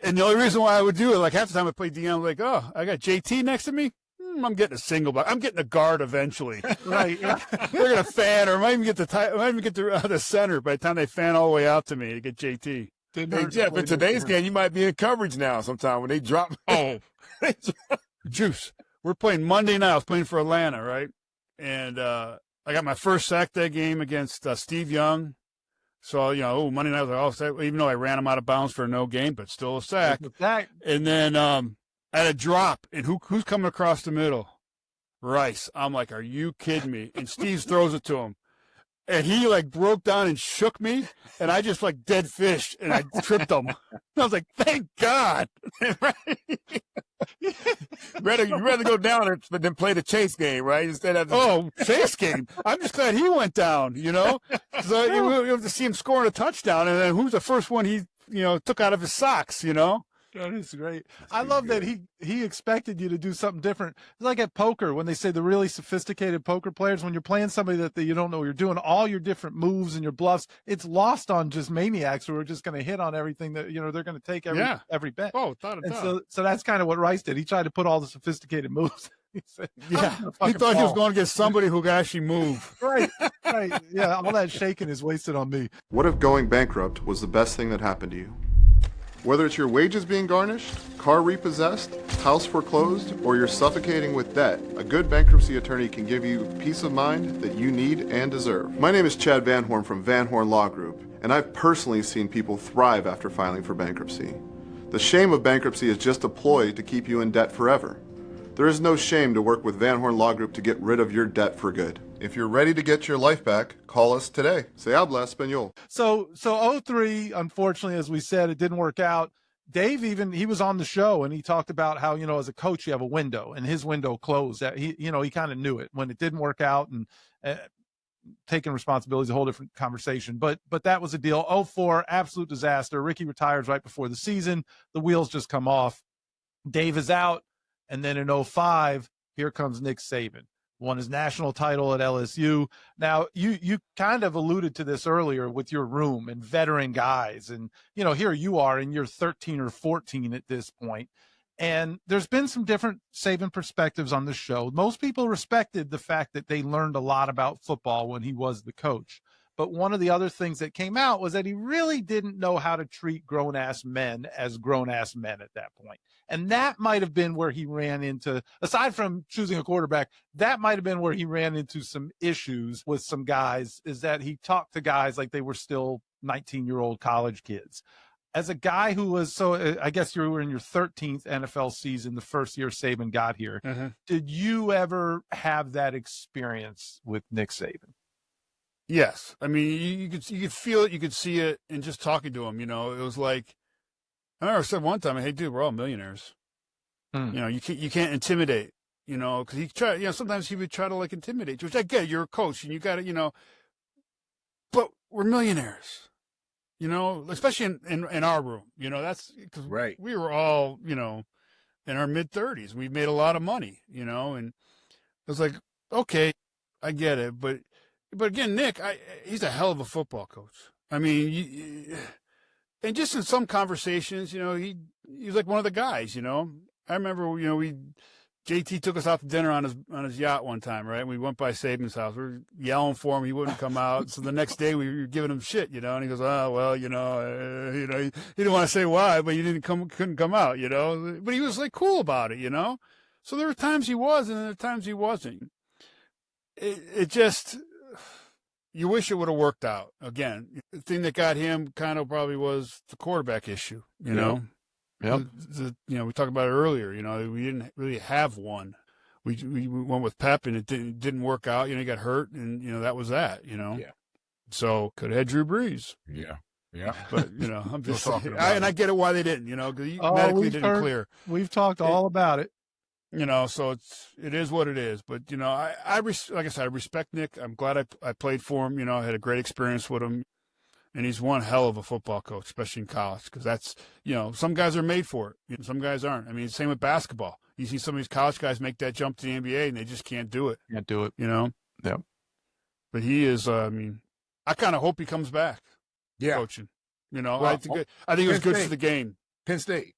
And the only reason why I would do it, like half the time I play DN, I'm like, oh, I got JT next to me. I'm getting a single block. I'm getting a guard eventually. Right? They're gonna fan, or I might even get the center by the time they fan all the way out to me to get JT. Hey Jeff, in today's game, you might be in coverage now. Sometime when they drop. Oh. Juice. We're playing Monday night. I was playing for Atlanta, right? And I got my first sack that game against Steve Young. So, Monday night was like, even though I ran him out of bounds for a no game, but still a sack. And then I had a drop, and who's coming across the middle? Rice. I'm like, are you kidding me? And Steve throws it to him. And he broke down and shook me, and I just dead fished, and I tripped him. And I was like, thank God. You'd rather go down than play the chase game, right? Instead of chase game. I'm just glad he went down, So you have to see him scoring a touchdown, and then who's the first one he took out of his socks, That is great. I love that he expected you to do something different. It's like at poker when they say the really sophisticated poker players, when you're playing somebody that you don't know, you're doing all your different moves and your bluffs. It's lost on just maniacs who are just going to hit on everything that they're going to take every bet. Oh, without a doubt. So that's kind of what Rice did. He tried to put all the sophisticated moves said, Yeah, he thought he was going to get somebody who could actually move. Right. Yeah, all that shaking is wasted on me. What if going bankrupt was the best thing that happened to you? Whether it's your wages being garnished, car repossessed, house foreclosed, or you're suffocating with debt, a good bankruptcy attorney can give you peace of mind that you need and deserve. My name is Chad Van Horn from Van Horn Law Group, and I've personally seen people thrive after filing for bankruptcy. The shame of bankruptcy is just a ploy to keep you in debt forever. There is no shame to work with Van Horn Law Group to get rid of your debt for good. If you're ready to get your life back, call us today. Se habla español. So 03, unfortunately, as we said, it didn't work out. Dave he was on the show and he talked about how, as a coach, you have a window and his window closed. That he kind of knew it when it didn't work out, and taking responsibility is a whole different conversation. But that was a deal. 04, absolute disaster. Ricky retires right before the season. The wheels just come off. Dave is out. And then in 05, here comes Nick Saban. Won his national title at LSU. Now, you kind of alluded to this earlier with your room and veteran guys. And, here you are and you're 13 or 14 at this point. And there's been some different Saban perspectives on the show. Most people respected the fact that they learned a lot about football when he was the coach. But one of the other things that came out was that he really didn't know how to treat grown-ass men as grown-ass men at that point. And that might have been where he ran into, aside from choosing a quarterback, that might have been where he ran into some issues with some guys, is that he talked to guys like they were still 19-year-old college kids. As a guy who was, so I guess you were in your 13th NFL season, the first year Saban got here. Mm-hmm. Did you ever have that experience with Nick Saban? Yes. I mean, you could feel it, you could see it, and just talking to him, it was like, I remember I said one time, hey, dude, we're all millionaires. You can't intimidate, because he tried, sometimes he would try to like intimidate you, which I get, you're a coach and you got to, but we're millionaires, especially in our room, that's because Right. we were all, in our mid 30s. We made a lot of money, and it was like, okay, I get it. But again, Nick, he's a hell of a football coach. I mean, and just in some conversations, he was like one of the guys, I remember, JT took us out to dinner on his yacht one time, right? We went by Saban's house. We were yelling for him. He wouldn't come out. So the next day we were giving him shit, and he goes, oh, well, he didn't want to say why, but couldn't come out, but he was like cool about it, So there were times he was and there were times he wasn't. It just, you wish it would have worked out. Again, the thing that got him kind of probably was the quarterback issue, know? Yep. We talked about it earlier. We didn't really have one. We went with Pep, and it didn't work out. He got hurt, and that was that. Yeah. So could have had Drew Brees. Yeah. But I'm just talking talking, about and I get it why they didn't. Because he medically didn't clear. We've talked all about it. So it is what it is. But like I said, I respect Nick. I'm glad I played for him. I had a great experience with him. And he's one hell of a football coach, especially in college, because that's, some guys are made for it. Some guys aren't. I mean, same with basketball. You see some of these college guys make that jump to the NBA, and they just can't do it. Can't do it. Yep. But he is, I kind of hope he comes back. Yeah. Coaching. Well, I think it was good for the game. Penn State.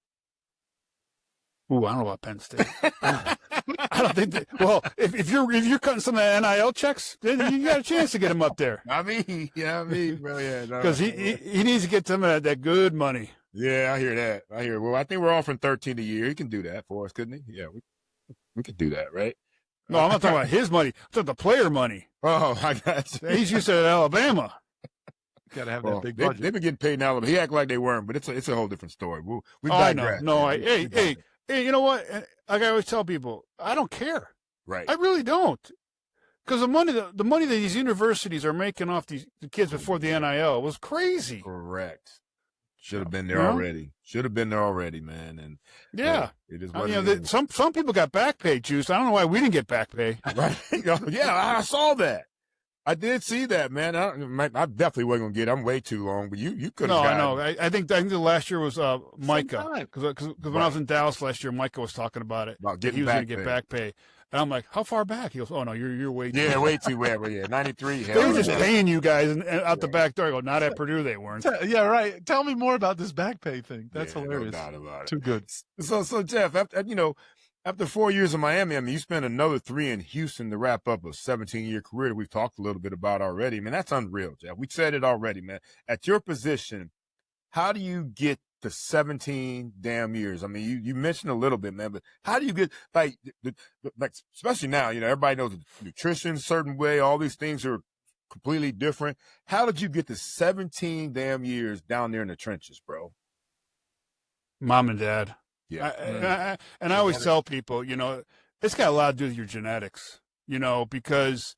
Ooh, I don't know about Penn State. I don't think that. Well, if you're cutting some of the NIL checks, then you got a chance to get him up there. Bro, yeah. Because he needs to get some of that good money. Yeah, I hear that. Well, I think we're offering $13 a year. He can do that for us, couldn't he? Yeah, we could do that, right? No, I'm not talking about his money. I'm talking about the player money. Oh, I got you. He's used to Alabama. Got to have that big budget. They've been getting paid in Alabama. He act like they weren't, but it's a whole different story. We digress. Hey, you know what? Like I always tell people, I don't care. Right. I really don't. Because the money that these universities are making off the kids before the NIL was crazy. Correct. Should have been there already. Should have been there already, man. And yeah, it is what it is. Some people got back pay, Juice. I don't know why we didn't get back pay. Right. Yeah, I saw that. I did see that, man. I definitely wasn't gonna get it. I'm way too long, but you could have. No, I know. I think the last year was Micah, because when I was in Dallas last year, Micah was talking about it. About getting he was back going to get back pay, and I'm like, how far back? He goes, oh no, you're way too. Yeah, way too way. Yeah, 93. They were just paying you guys and out the back door. I go, not at Purdue, they weren't. Yeah, right. Tell me more about this back pay thing. That's hilarious. No doubt about it. Too good. So Jeff, after, After 4 years in Miami, I mean, you spent another 3 in Houston to wrap up a 17-year career that we've talked a little bit about already. Man, that's unreal, Jeff. We said it already, man. At your position, how do you get the 17 damn years? I mean, you mentioned a little bit, man, but how do you get, like, especially now, you know, everybody knows nutrition, certain way, all these things are completely different. How did you get the 17 damn years down there in the trenches, bro? Mom and dad. Yeah. And I always tell people, you know, it's got a lot to do with your genetics, you know, because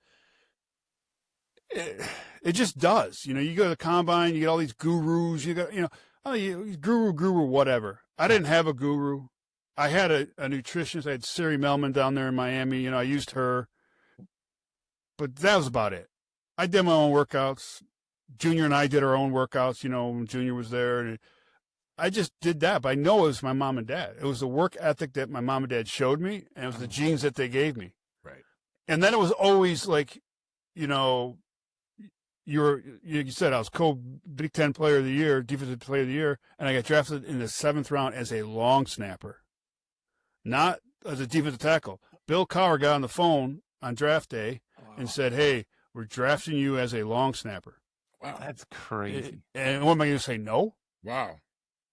it just does. You know, you go to the combine, you get all these gurus, you got, you know, guru, whatever. I didn't have a guru. I had a nutritionist. I had Siri Melman down there in Miami. You know, I used her. But that was about it. I did my own workouts. Junior and I did our own workouts, you know, when Junior was there. And I just did that, but I know it was my mom and dad. It was the work ethic that my mom and dad showed me, and it was the genes that they gave me. Right. And then it was always like, you know, you said I was Big Ten Player of the Year, Defensive Player of the Year, and I got drafted in the 7th round as a long snapper, not as a defensive tackle. Bill Cowher got on the phone on draft day and said, "Hey, we're drafting you as a long snapper." Wow, that's crazy. And what am I going to say? No. Wow.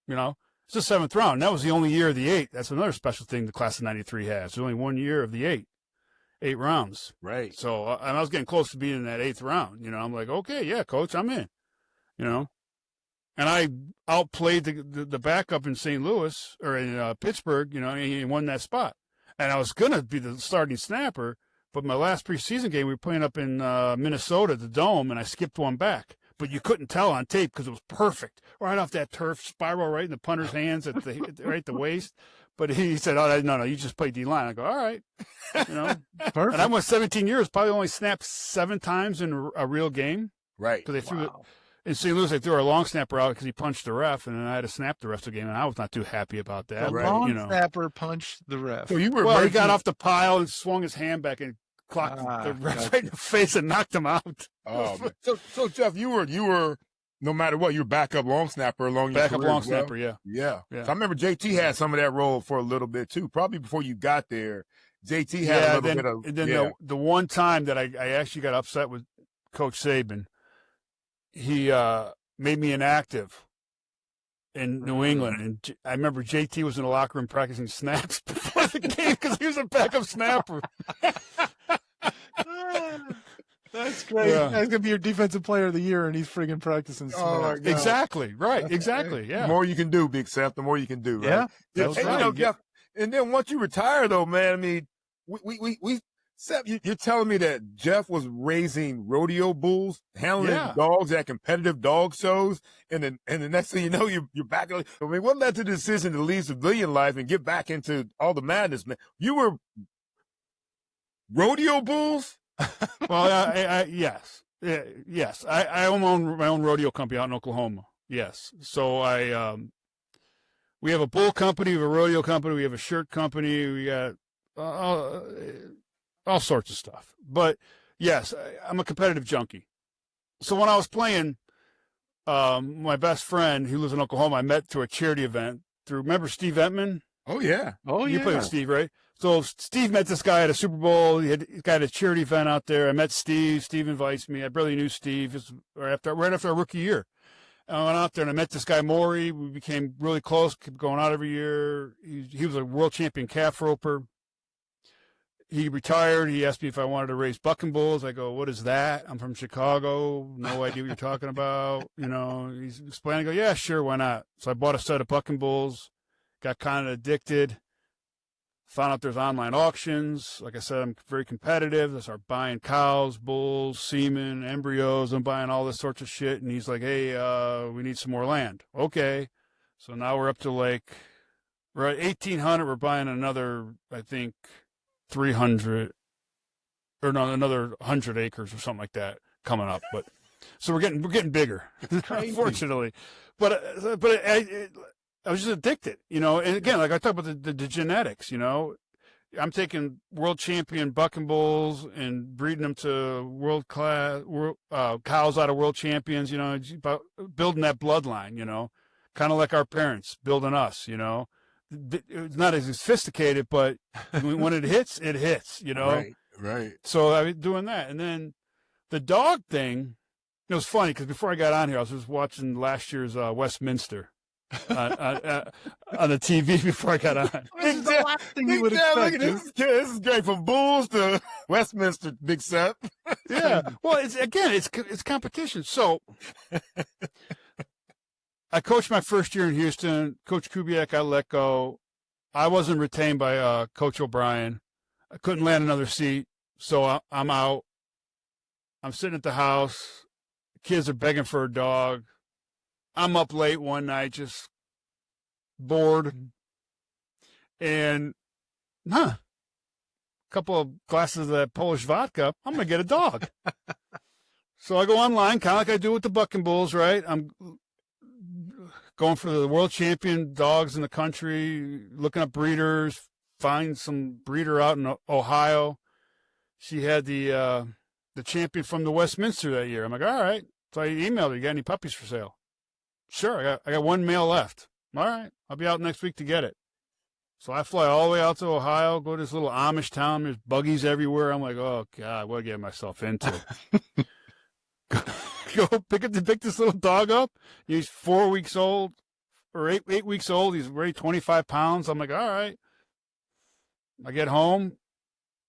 You know, it's the 7th round. That was the only year of the 8. That's another special thing the class of 93 has. There's only 1 year of the 8 rounds. Right. So and I was getting close to being in that 8th round. You know, I'm like, okay, yeah, coach, I'm in. You know, and I outplayed the backup in St. Louis or in Pittsburgh. You know, and he won that spot. And I was gonna be the starting snapper, but my last preseason game we were playing up in Minnesota, the Dome, and I skipped one back. But you couldn't tell on tape because it was perfect, right off that turf, spiral right in the punter's hands at the right at the waist. But he said, "Oh no, you just play D-line." I go, "All right," you know. Perfect. And I went 17 years, probably only snapped 7 times in a real game. Right. Because they threw it in St. Louis. They threw our long snapper out because he punched the ref, and then I had to snap the rest of the game, and I was not too happy about that. The Right. long You know. snapper punched the ref. So you were Well, he got off the pile and swung his hand back and clocked the ref gotcha. right in the face and knocked him out. Oh, man. So Jeff, you were no matter what, you're backup long snapper along your Backup career long as well? snapper, yeah. Yeah. Yeah. So I remember JT had some of that role for a little bit too. Probably before you got there, JT had a little bit of. And then the one time that I actually got upset with Coach Saban, he made me inactive in New England. And I remember JT was in the locker room practicing snaps before the game because he was a backup snapper. That's great. Yeah. That's gonna be your defensive player of the year, and he's friggin' practicing. Oh, my snaps. God. Exactly. Right. Exactly. The Yeah. more you can do, Big Seth, the more you can do. Right? Yeah, that was And, right. you know, Jeff, and then once you retire, though, man, I mean, we Seth, you're telling me that Jeff was raising rodeo bulls, handling Yeah. dogs at competitive dog shows, and the next thing you know, you're back. I mean, what led to the decision to leave civilian life and get back into all the madness, man? You were rodeo bulls? Well, yes. Yes. I own my own rodeo company out in Oklahoma. Yes. So we have a bull company, we have a rodeo company, we have a shirt company, we got all sorts of stuff. But yes, I'm a competitive junkie. So when I was playing, my best friend who lives in Oklahoma, I met through a charity event remember Steve Entman? Oh yeah. Oh You yeah. played with Steve, right? So Steve met this guy at a Super Bowl. He got a charity event out there. I met Steve. Steve invites me. I barely knew Steve. This was right after our rookie year. I went out there and I met this guy, Maury. We became really close, kept going out every year. He was a world champion calf roper. He retired. He asked me if I wanted to raise bucking bulls. I go, "What is that? I'm from Chicago. No idea what you're talking about." You know, he's explaining. I go, "Yeah, sure. Why not?" So I bought a set of bucking bulls, got kind of addicted. Found out there's online auctions. Like I said, I'm very competitive. I start buying cows, bulls, semen, embryos. I'm buying all this sorts of shit. And he's like, "Hey, we need some more land." Okay. So now we're up to we're at 1,800. We're buying another, I think, 300 or no, another 100 acres or something like that coming up. But so we're getting bigger, unfortunately. But I was just addicted, you know. And again, like I talked about the genetics, you know. I'm taking world champion bucking bulls and breeding them to world class cows out of world champions, you know, it's about building that bloodline, you know, kind of like our parents building us, you know. it's not as sophisticated, but when it hits, it hits, you know? Right. So I was doing that. And then the dog thing, it was funny because before I got on here, I was just watching last year's Westminster on the TV before I got on. This is the last thing you would expect. This is great from Bulls to Westminster, Big Seth. Yeah. Well, it's competition. So I coached my first year in Houston. Coach Kubiak, I let go. I wasn't retained by Coach O'Brien. I couldn't land another seat, so I'm out. I'm sitting at the house. The kids are begging for a dog. I'm up late one night, just bored. And, a couple of glasses of that Polish vodka, I'm going to get a dog. So I go online, kind of like I do with the Bucking Bulls, right? I'm going for the world champion dogs in the country, looking up breeders, find some breeder out in Ohio. She had the champion from the Westminster that year. I'm like, all right. So I emailed her, you got any puppies for sale? Sure, I got one male left. All right, I'll be out next week to get it. So I fly all the way out to Ohio, go to this little Amish town. There's buggies everywhere. I'm like, oh, God, what did I get myself into? Go pick this little dog up. He's 4 weeks old, or eight weeks old. He's weighed 25 pounds. I'm like, all right. I get home.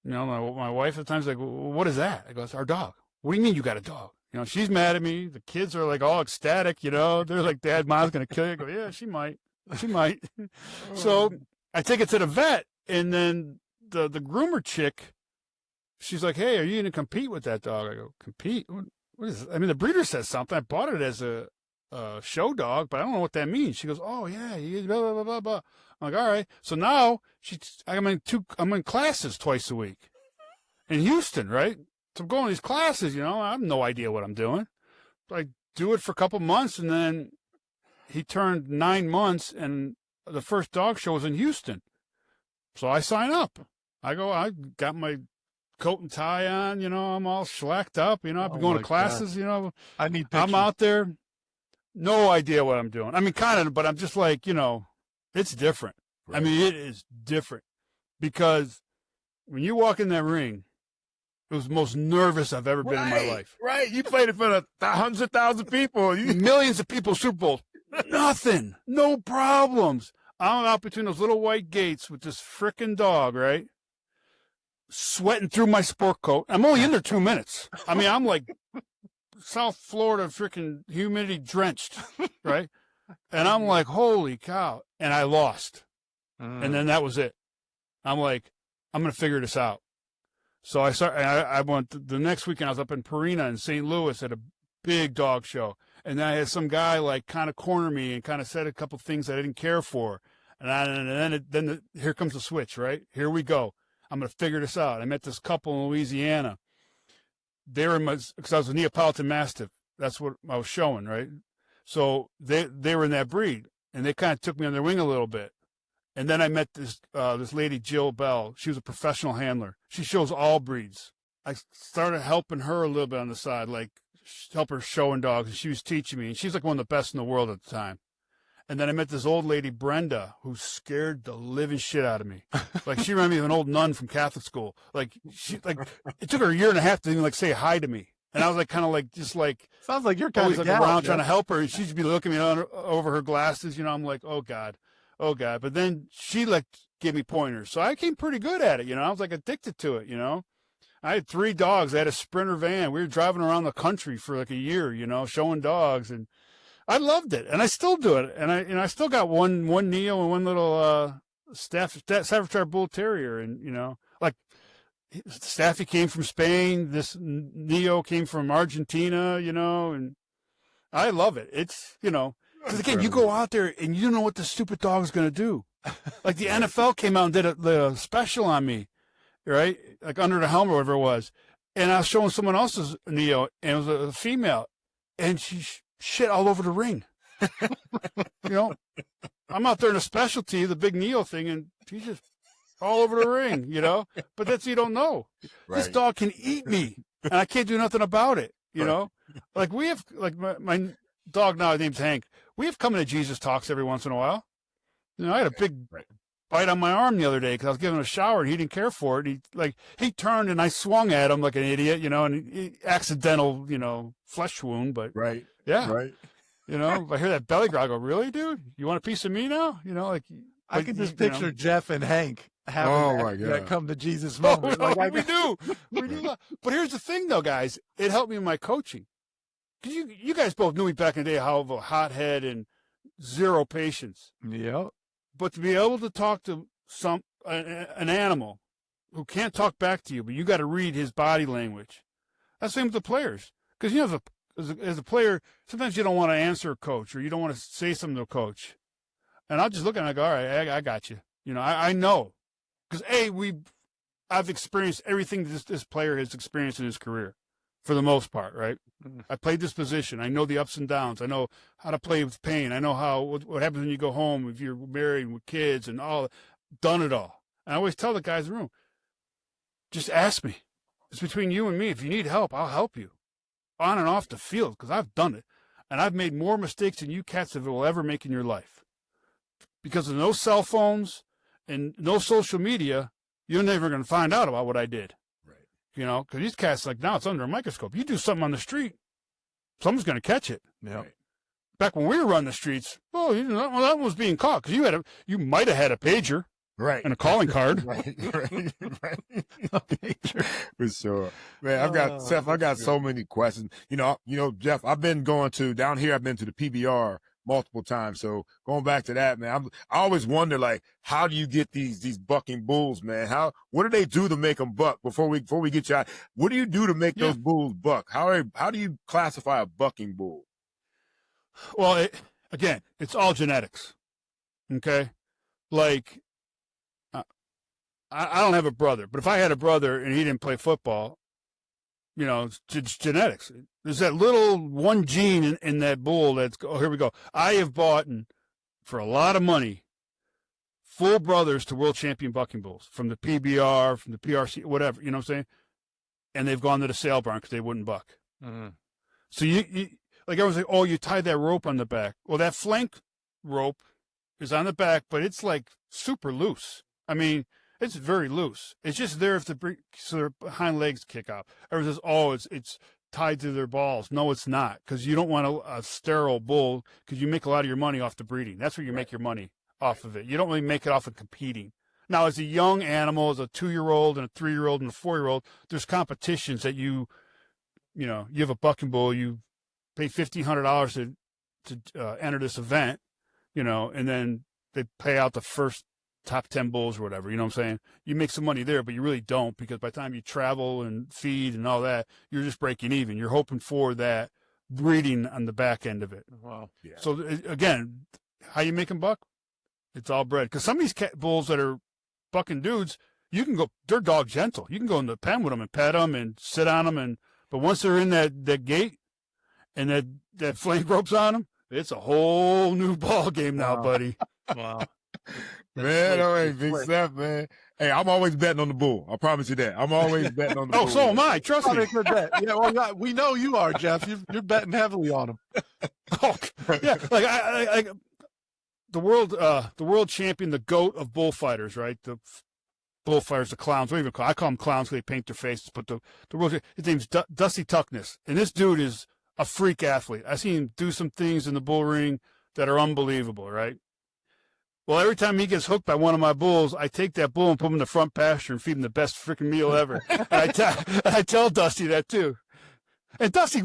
You know, my wife at times like, what is that? I go, it's our dog. What do you mean you got a dog? You know, she's mad at me. The kids are like all ecstatic, you know. They're like, Dad, Mom's going to kill you. I go, yeah, she might. So I take it to the vet, and then the groomer chick, she's like, hey, are you going to compete with that dog? I go, compete? What is it? I mean, the breeder says something. I bought it as a show dog, but I don't know what that means. She goes, oh, yeah, blah, blah, blah, blah, blah. I'm like, all right. So now I'm in classes twice a week in Houston, right? So I'm going to these classes, you know. I have no idea what I'm doing. I do it for a couple months, and then he turned 9 months, and the first dog show was in Houston. So I sign up. I got my coat and tie on, you know. I'm all schlacked up, you know. I've been going to classes, you know. I need pictures. I'm out there. No idea what I'm doing. I mean, kind of, but I'm just like, you know, it's different. Right. I mean, it is different because when you walk in that ring, it was the most nervous I've ever been in my life. Right. You played in front of 100,000 people. Millions of people, Super Bowl. Nothing. No problems. I'm out between those little white gates with this frickin' dog, right? Sweating through my sport coat. I'm only in there 2 minutes. I mean, I'm like South Florida frickin' humidity drenched, right? And I'm like, holy cow. And I lost. And then that was it. I'm like, I'm going to figure this out. So I went the next weekend. I was up in Perina in St. Louis at a big dog show. And then I had some guy like kind of corner me and kind of said a couple things I didn't care for. And then here comes the switch, right? Here we go. I'm going to figure this out. I met this couple in Louisiana. They were because I was a Neapolitan Mastiff. That's what I was showing, right? So they were in that breed, and they kind of took me on their wing a little bit. And then I met this lady, Jill Bell. She was a professional handler. She shows all breeds. I started helping her a little bit on the side, like help her showing dogs, and she was teaching me. And she's like one of the best in the world at the time. And then I met this old lady, Brenda, who scared the living shit out of me. Like, she reminded me of an old nun from Catholic school. Like, it took her a year and a half to even, like, say hi to me. And I was, like, kind of, like, just, like. Sounds like you're kind of like around trying to help her. And she'd be looking at me over her glasses. You know, I'm like, oh, God. But then she, like, gave me pointers. So I came pretty good at it, you know. I was, like, addicted to it, you know. I had 3 dogs. I had a Sprinter van. We were driving around the country for, like, a year, you know, showing dogs. And I loved it, and I still do it. And I still got one Neo and one little Staffordshire Bull Terrier, and you know, like Staffy came from Spain, this Neo came from Argentina, you know, and I love it. It's, you know, because again, you go out there and you don't know what the stupid dog is going to do. Like the NFL came out and did a special on me, right? Like Under the Helmet, or whatever it was, and I was showing someone else's Neo, and it was a female, and she shit all over the ring. You know, I'm out there in a specialty, the big Neo thing, and he's just all over the ring, you know. But that's, you don't know. Right. This dog can eat me, and I can't do nothing about it, you know. Like we have, like my dog now, named Hank. We have coming to Jesus talks every once in a while. I had a big bite on my arm the other day because I was giving him a shower and he didn't care for it. He turned and I swung at him like an idiot, and he accidental, flesh wound. But yeah, right. If I hear that belly growl, I go, really, dude? You want a piece of me now? I can just picture Jeff and Hank having that come to Jesus moment. We do. But here's the thing, though, guys. It helped me in my coaching. Because you guys both knew me back in the day, how of a hothead and zero patience. Yeah. But to be able to talk to an animal who can't talk back to you, but you got to read his body language. That's the same with the players. Because, as a player, sometimes you don't want to answer a coach or you don't want to say something to a coach. And I'll just look at him and I go, all right, I got you. I know. Because, I've experienced everything this player has experienced in his career for the most part, right? Mm-hmm. I played this position. I know the ups and downs. I know how to play with pain. I know what happens when you go home if you're married with kids and all. Done it all. And I always tell the guys in the room, just ask me. It's between you and me. If you need help, I'll help you. On and off the field, because I've done it. And I've made more mistakes than you cats will ever make in your life. Because of no cell phones and no social media, you're never going to find out about what I did. Right. Because these cats, now it's under a microscope. You do something on the street, someone's going to catch it. Yeah. Right. Back when we were running the streets, that was being caught because you might have had a pager. Right. And a calling card. right. For sure. Man, I've got so many questions. Jeff, I've been down here, I've been to the PBR multiple times. So going back to that, man, I always wonder, how do you get these bucking bulls, man? What do they do to make them buck before we get you out? What do you do to make those bulls buck? How do you classify a bucking bull? Well, it's all genetics. Okay. I don't have a brother, but if I had a brother and he didn't play football, it's genetics. There's that little one gene in that bull here we go. I have bought for a lot of money full brothers to world champion bucking bulls from the PBR, from the PRC, whatever, you know what I'm saying? And they've gone to the sale barn because they wouldn't buck. Mm-hmm. So you everyone's like, you tied that rope on the back. Well, that flank rope is on the back, but it's super loose. I mean, it's very loose. It's just there so their hind legs kick out. Everyone says, it's tied to their balls. No, it's not, because you don't want a sterile bull because you make a lot of your money off the breeding. That's where you make your money off of it. You don't really make it off of competing. Now, as a young animal, as a 2-year-old and a 3-year-old and a 4-year-old, there's competitions that you have a bucking bull, you pay $1,500 to enter this event, and then they pay out the first top 10 bulls or whatever, you know what I'm saying? You make some money there, but you really don't, because by the time you travel and feed and all that, you're just breaking even. You're hoping for that breeding on the back end of it. Wow. Yeah. So again, how you make them buck? It's all bred. Because some of these bulls that are bucking dudes, they're dog gentle. You can go in the pen with them and pet them and sit on them. But once they're in that gate and that flank rope's on them, it's a whole new ball game now, buddy. Wow. Man, all right, Big Seth, man. Hey, I'm always betting on the bull. I promise you that. I'm always betting on the bull. Oh, so am I. Trust me. Good bet. Yeah, well, we know you are, Jeff. You're betting heavily on him. Yeah. The world champion, the GOAT of bullfighters, right? The bullfighters, the clowns. I call them clowns because they paint their faces. But the world, his name's Dusty Tuckness, and this dude is a freak athlete. I've seen him do some things in the bull ring that are unbelievable, right? Well, every time he gets hooked by one of my bulls, I take that bull and put him in the front pasture and feed him the best freaking meal ever. And I tell Dusty that too. And Dusty,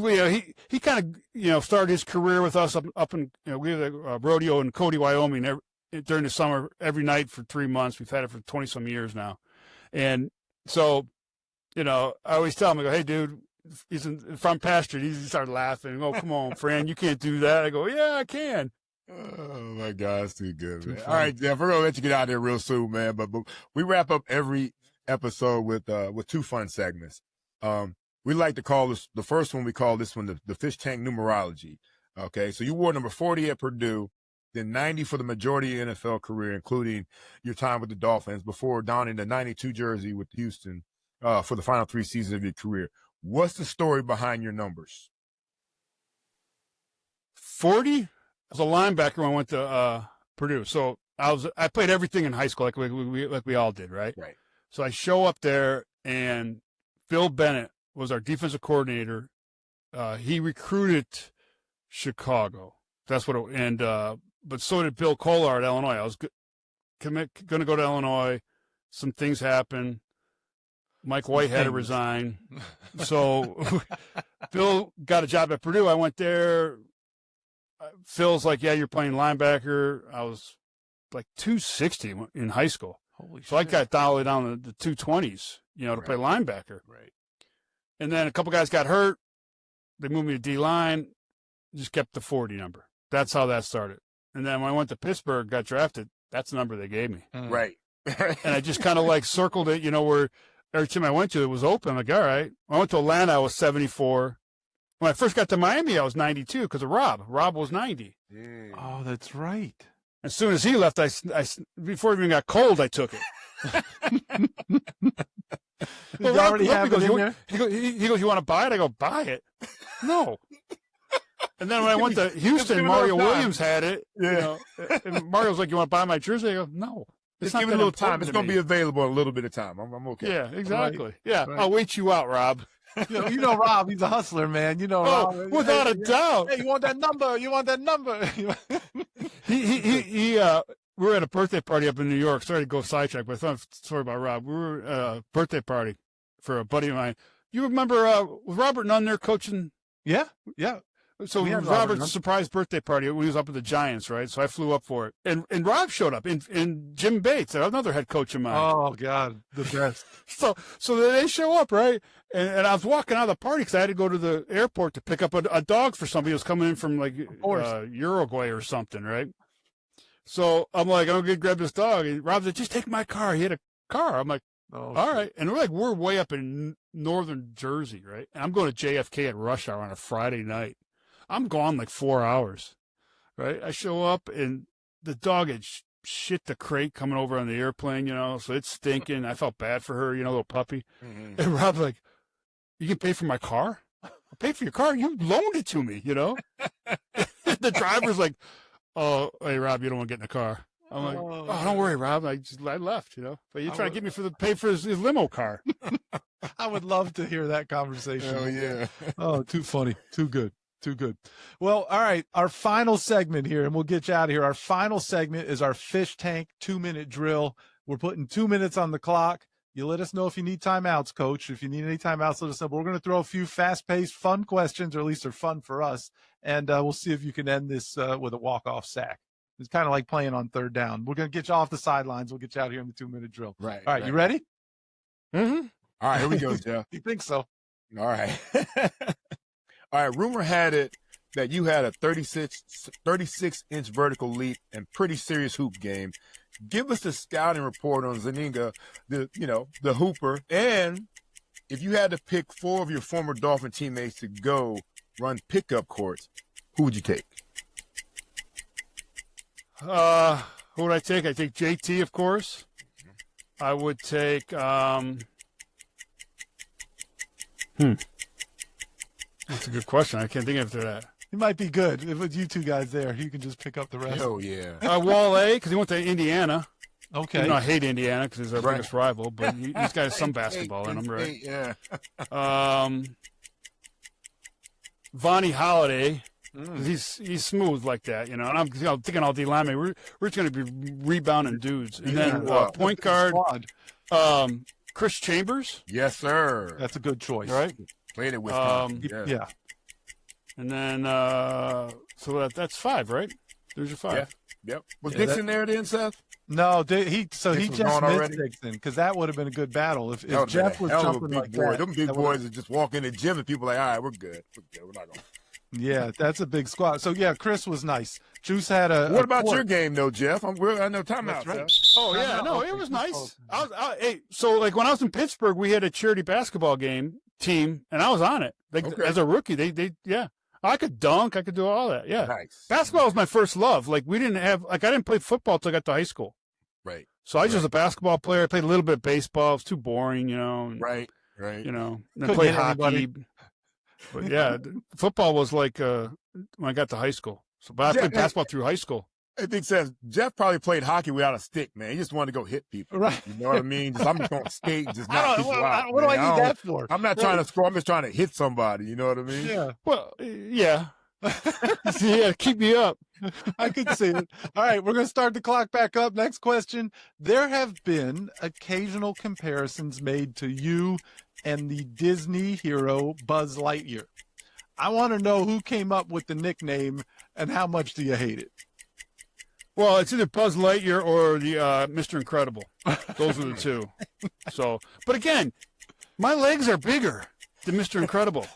he kind of, started his career with us up in, we have a rodeo in Cody, Wyoming during the summer every night for 3 months. We've had it for 20 some years now. And so, I always tell him, I go, hey dude, he's in the front pasture. He started laughing. Oh, come on, friend, you can't do that. I go, yeah, I can. Oh my God, it's too good, man. All right, Jeff, we're gonna let you get out there real soon, man. But we wrap up every episode with 2 fun segments. We like to call this, the first one we call this one the fish tank numerology. Okay, so you wore number 40 at Purdue, then 90 for the majority of your NFL career, including your time with the Dolphins, before donning the 92 jersey with Houston for the final 3 seasons of your career. What's the story behind your numbers? 40? As a linebacker when I went to Purdue. So I played everything in high school like we all did, right? Right. So I show up there, and Bill Bennett was our defensive coordinator. He recruited Chicago. That's what but so did Bill Kolar at Illinois. I was going to go to Illinois. Some things happened. Mike White had to resign. So Bill got a job at Purdue. I went there. Phil's like, yeah, you're playing linebacker. I was like 260 in high school. Holy so shit. I got all the way down to the 220s, to play linebacker. Right. And then a couple guys got hurt. They moved me to D-line. Just kept the 40 number. That's how that started. And then when I went to Pittsburgh, got drafted, that's the number they gave me. Right. And I just kind of like circled it, where every team I went to, it was open. I'm like, all right. When I went to Atlanta, I was 74. When I first got to Miami, I was 92 because of Rob. Rob was 90. Oh, that's right. As soon as he left, I before it even got cold, I took it. Well, Rob, he goes, you want to buy it? I go, buy it? No. And then when I went to Houston, Mario Williams had it. And Mario's like, you want to buy my jersey? I go, no. Just give it a little time. It's going to be available in a little bit of time. I'm okay. Yeah, exactly. Right. Yeah, right. I'll wait you out, Rob. Rob, he's a hustler, man. Rob. Without a doubt. Hey, you want that number? You want that number? We were at a birthday party up in New York. Sorry to go sidetrack, but I thought story about Rob. We were at a birthday party for a buddy of mine. You remember was Robert Nunn there coaching? Yeah. So Robert's surprise birthday party, we was up at the Giants, right? So I flew up for it. And Rob showed up, and Jim Bates, another head coach of mine. Oh, God, the best. So they show up, right? And I was walking out of the party because I had to go to the airport to pick up a dog for somebody who was coming in from, like, Uruguay or something, right? So I'm like, I'm going to grab this dog. And Rob said, just take my car. He had a car. I'm like, all right. And we're way up in northern Jersey, right? And I'm going to JFK at rush hour on a Friday night. I'm gone like 4 hours, right? I show up, and the dog had shit the crate coming over on the airplane, so it's stinking. I felt bad for her, little puppy. Mm-hmm. And Rob's like, you can pay for my car? I'll pay for your car? You loaned it to me, The driver's like, oh, hey, Rob, you don't want to get in the car. I'm like, oh, don't worry, Rob. I left, But you're trying to get me pay for his limo car. I would love to hear that conversation. Oh, yeah. Oh, too funny. Too good. Too good. Well, all right. Our final segment here, and we'll get you out of here. Our final segment is our fish tank 2-minute drill. We're putting 2 minutes on the clock. You let us know if you need timeouts, Coach. If you need any timeouts, let us know. But we're going to throw a few fast-paced, fun questions, or at least they're fun for us. And we'll see if you can end this with a walk-off sack. It's kind of like playing on third down. We're going to get you off the sidelines. We'll get you out here in the 2-minute drill. Right. All right. You ready? Mm-hmm. All right. Here we go, Jeff. You think so? All right. All right, rumor had it that you had a 36-inch vertical leap and pretty serious hoop game. Give us the scouting report on Zgonina, the hooper, and if you had to pick 4 of your former Dolphin teammates to go run pickup courts, who would you take? Who would I take? I take JT, of course. I would take That's a good question. I can't think of that. He might be good. If it's you two guys there, you can just pick up the rest. Oh, yeah. Wale, because he went to Indiana. Okay. I hate Indiana because he's our biggest rival, but he's got some basketball in him, right? Yeah. Vonnie Holiday, he's smooth like that, and I'm thinking all D linemen. We're just going to be rebounding dudes. And then point guard, Chris Chambers. Yes, sir. That's a good choice. Right? Played it with yeah. And then, so that's 5, right? There's your 5. Yeah. Yep. Was Dixon there then, Seth? No, he just missed already? Dixon because that would have been a good battle if Jeff was jumping like that. Them big boys that just walk in the gym and people are like, all right, we're good. We're not going. Yeah, that's a big squad. So, yeah, Chris was nice. Juice had a. What about your game, though, Jeff? I know timeout. Right. Oh, yeah. No, it was nice. So, like, when I was in Pittsburgh, we had a charity basketball team, and I was on it. As a rookie, they I could dunk. I could do all that. Yeah. Nice. Basketball was my first love. Like, I didn't play football until I got to high school. Right. So I was just a basketball player. I played a little bit of baseball. It was too boring, Right. And I played hockey. But yeah, football was like when I got to high school. But I played basketball through high school. I think says Jeff probably played hockey without a stick, man. He just wanted to go hit people. Right. You know what I mean? I'm just going to skate and just knock people out. What do man. I need that for? I'm not trying to score. I'm just trying to hit somebody. You know what I mean? Yeah. Well, yeah. Yeah, keep me up. I could see it. All right, we're going to start the clock back up. Next question. There have been occasional comparisons made to you and the Disney hero Buzz Lightyear. I want to know who came up with the nickname and how much do you hate it? Well, it's either Buzz Lightyear or the Mr. Incredible. Those are the two. So, but again, my legs are bigger than Mr. Incredible.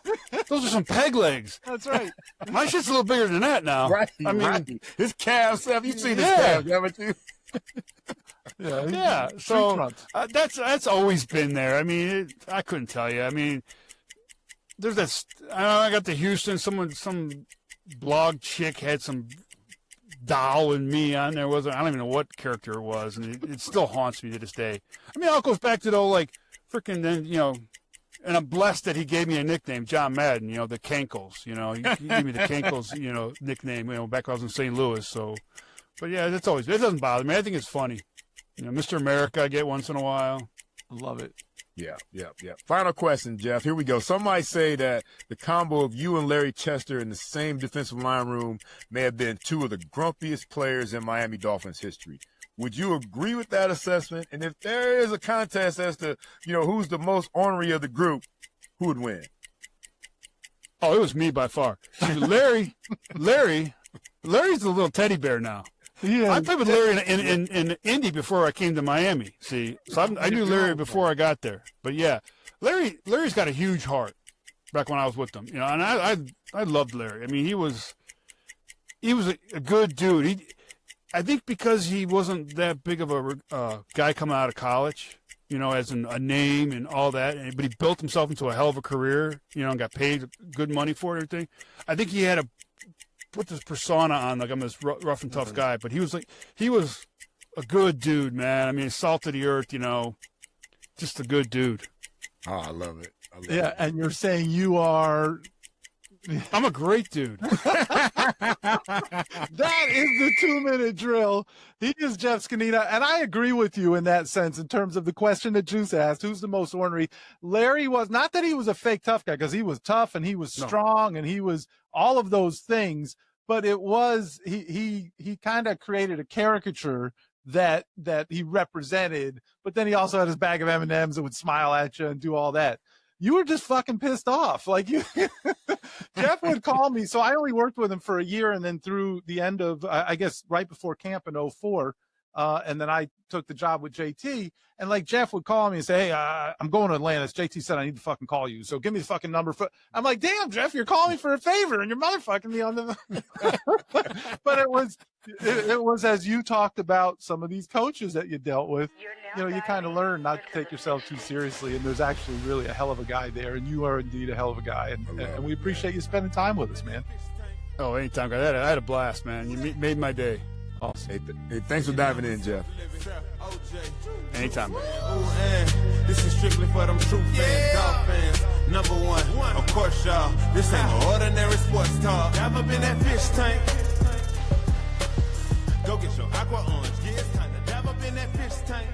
Those are some peg legs. That's right. My shit's a little bigger than that now. Right. I mean, right. His calves, have you seen his Yeah. calves, haven't you? Yeah. So that's always been there. I mean, I couldn't tell you. I mean, there's that. I got to Houston. Some blog chick had some doll and me on there. I don't even know what character it was, and it still haunts me to this day. I mean, it all goes back to like freaking then, and I'm blessed that he gave me a nickname, John Madden. The Cankles. He gave me the Cankles, nickname. Back when I was in St. Louis. So, but yeah, it doesn't bother me. I think it's funny. Mr. America, I get once in a while. I love it. Yeah. Final question, Jeff. Here we go. Some might say that the combo of you and Larry Chester in the same defensive line room may have been two of the grumpiest players in Miami Dolphins history. Would you agree with that assessment? And if there is a contest as to, who's the most ornery of the group, who would win? Oh, it was me by far. See, Larry's a little teddy bear now. Yeah. I played with Larry in Indy before I came to Miami. See, so I knew Larry before I got there. But yeah, Larry's got a huge heart. Back when I was with him, and I loved Larry. I mean, he was a good dude. I think because he wasn't that big of a guy coming out of college, as a name and all that, but he built himself into a hell of a career, and got paid good money for it and everything. I think he had to put this persona on, like I'm this rough and tough guy, but he was a good dude, man. I mean, salt of the earth, just a good dude. Oh, I love it. Yeah, and you're saying you are... I'm a great dude. That is the 2-minute drill. He is Jeff Zgonina, and I agree with you in that sense in terms of the question that Juice asked, who's the most ornery? Larry was, not that he was a fake tough guy, because he was tough and he was strong and he was all of those things, but it was, he kind of created a caricature that he represented, but then he also had his bag of M&Ms and would smile at you and do all that. You were just fucking pissed off. Like Jeff would call me. So I only worked with him for a year, and then through the end of, I guess, right before camp in 2004. And then I took the job with JT, and like Jeff would call me and say, hey, I'm going to Atlanta. JT said, I need to fucking call you. So give me the fucking number. I'm like, damn, Jeff, you're calling me for a favor and you're motherfucking me on the, but it was as you talked about some of these coaches that you dealt with, you kind of learn not to take yourself too seriously. And there's actually really a hell of a guy there. And you are indeed a hell of a guy. And we appreciate you spending time with us, man. Oh, anytime. I had a blast, man. You made my day. Awesome. Hey, thanks for diving in, Jeff. Anytime, man. This is strictly for them true fans, dog fans. Number one, of course, y'all. This ain't no ordinary sports talk. Never been that fish tank. Go get your aqua orange. Yeah, it's time to dab up in that fish tank.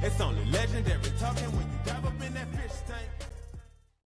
It's only legendary talking when you dab up in that fish tank.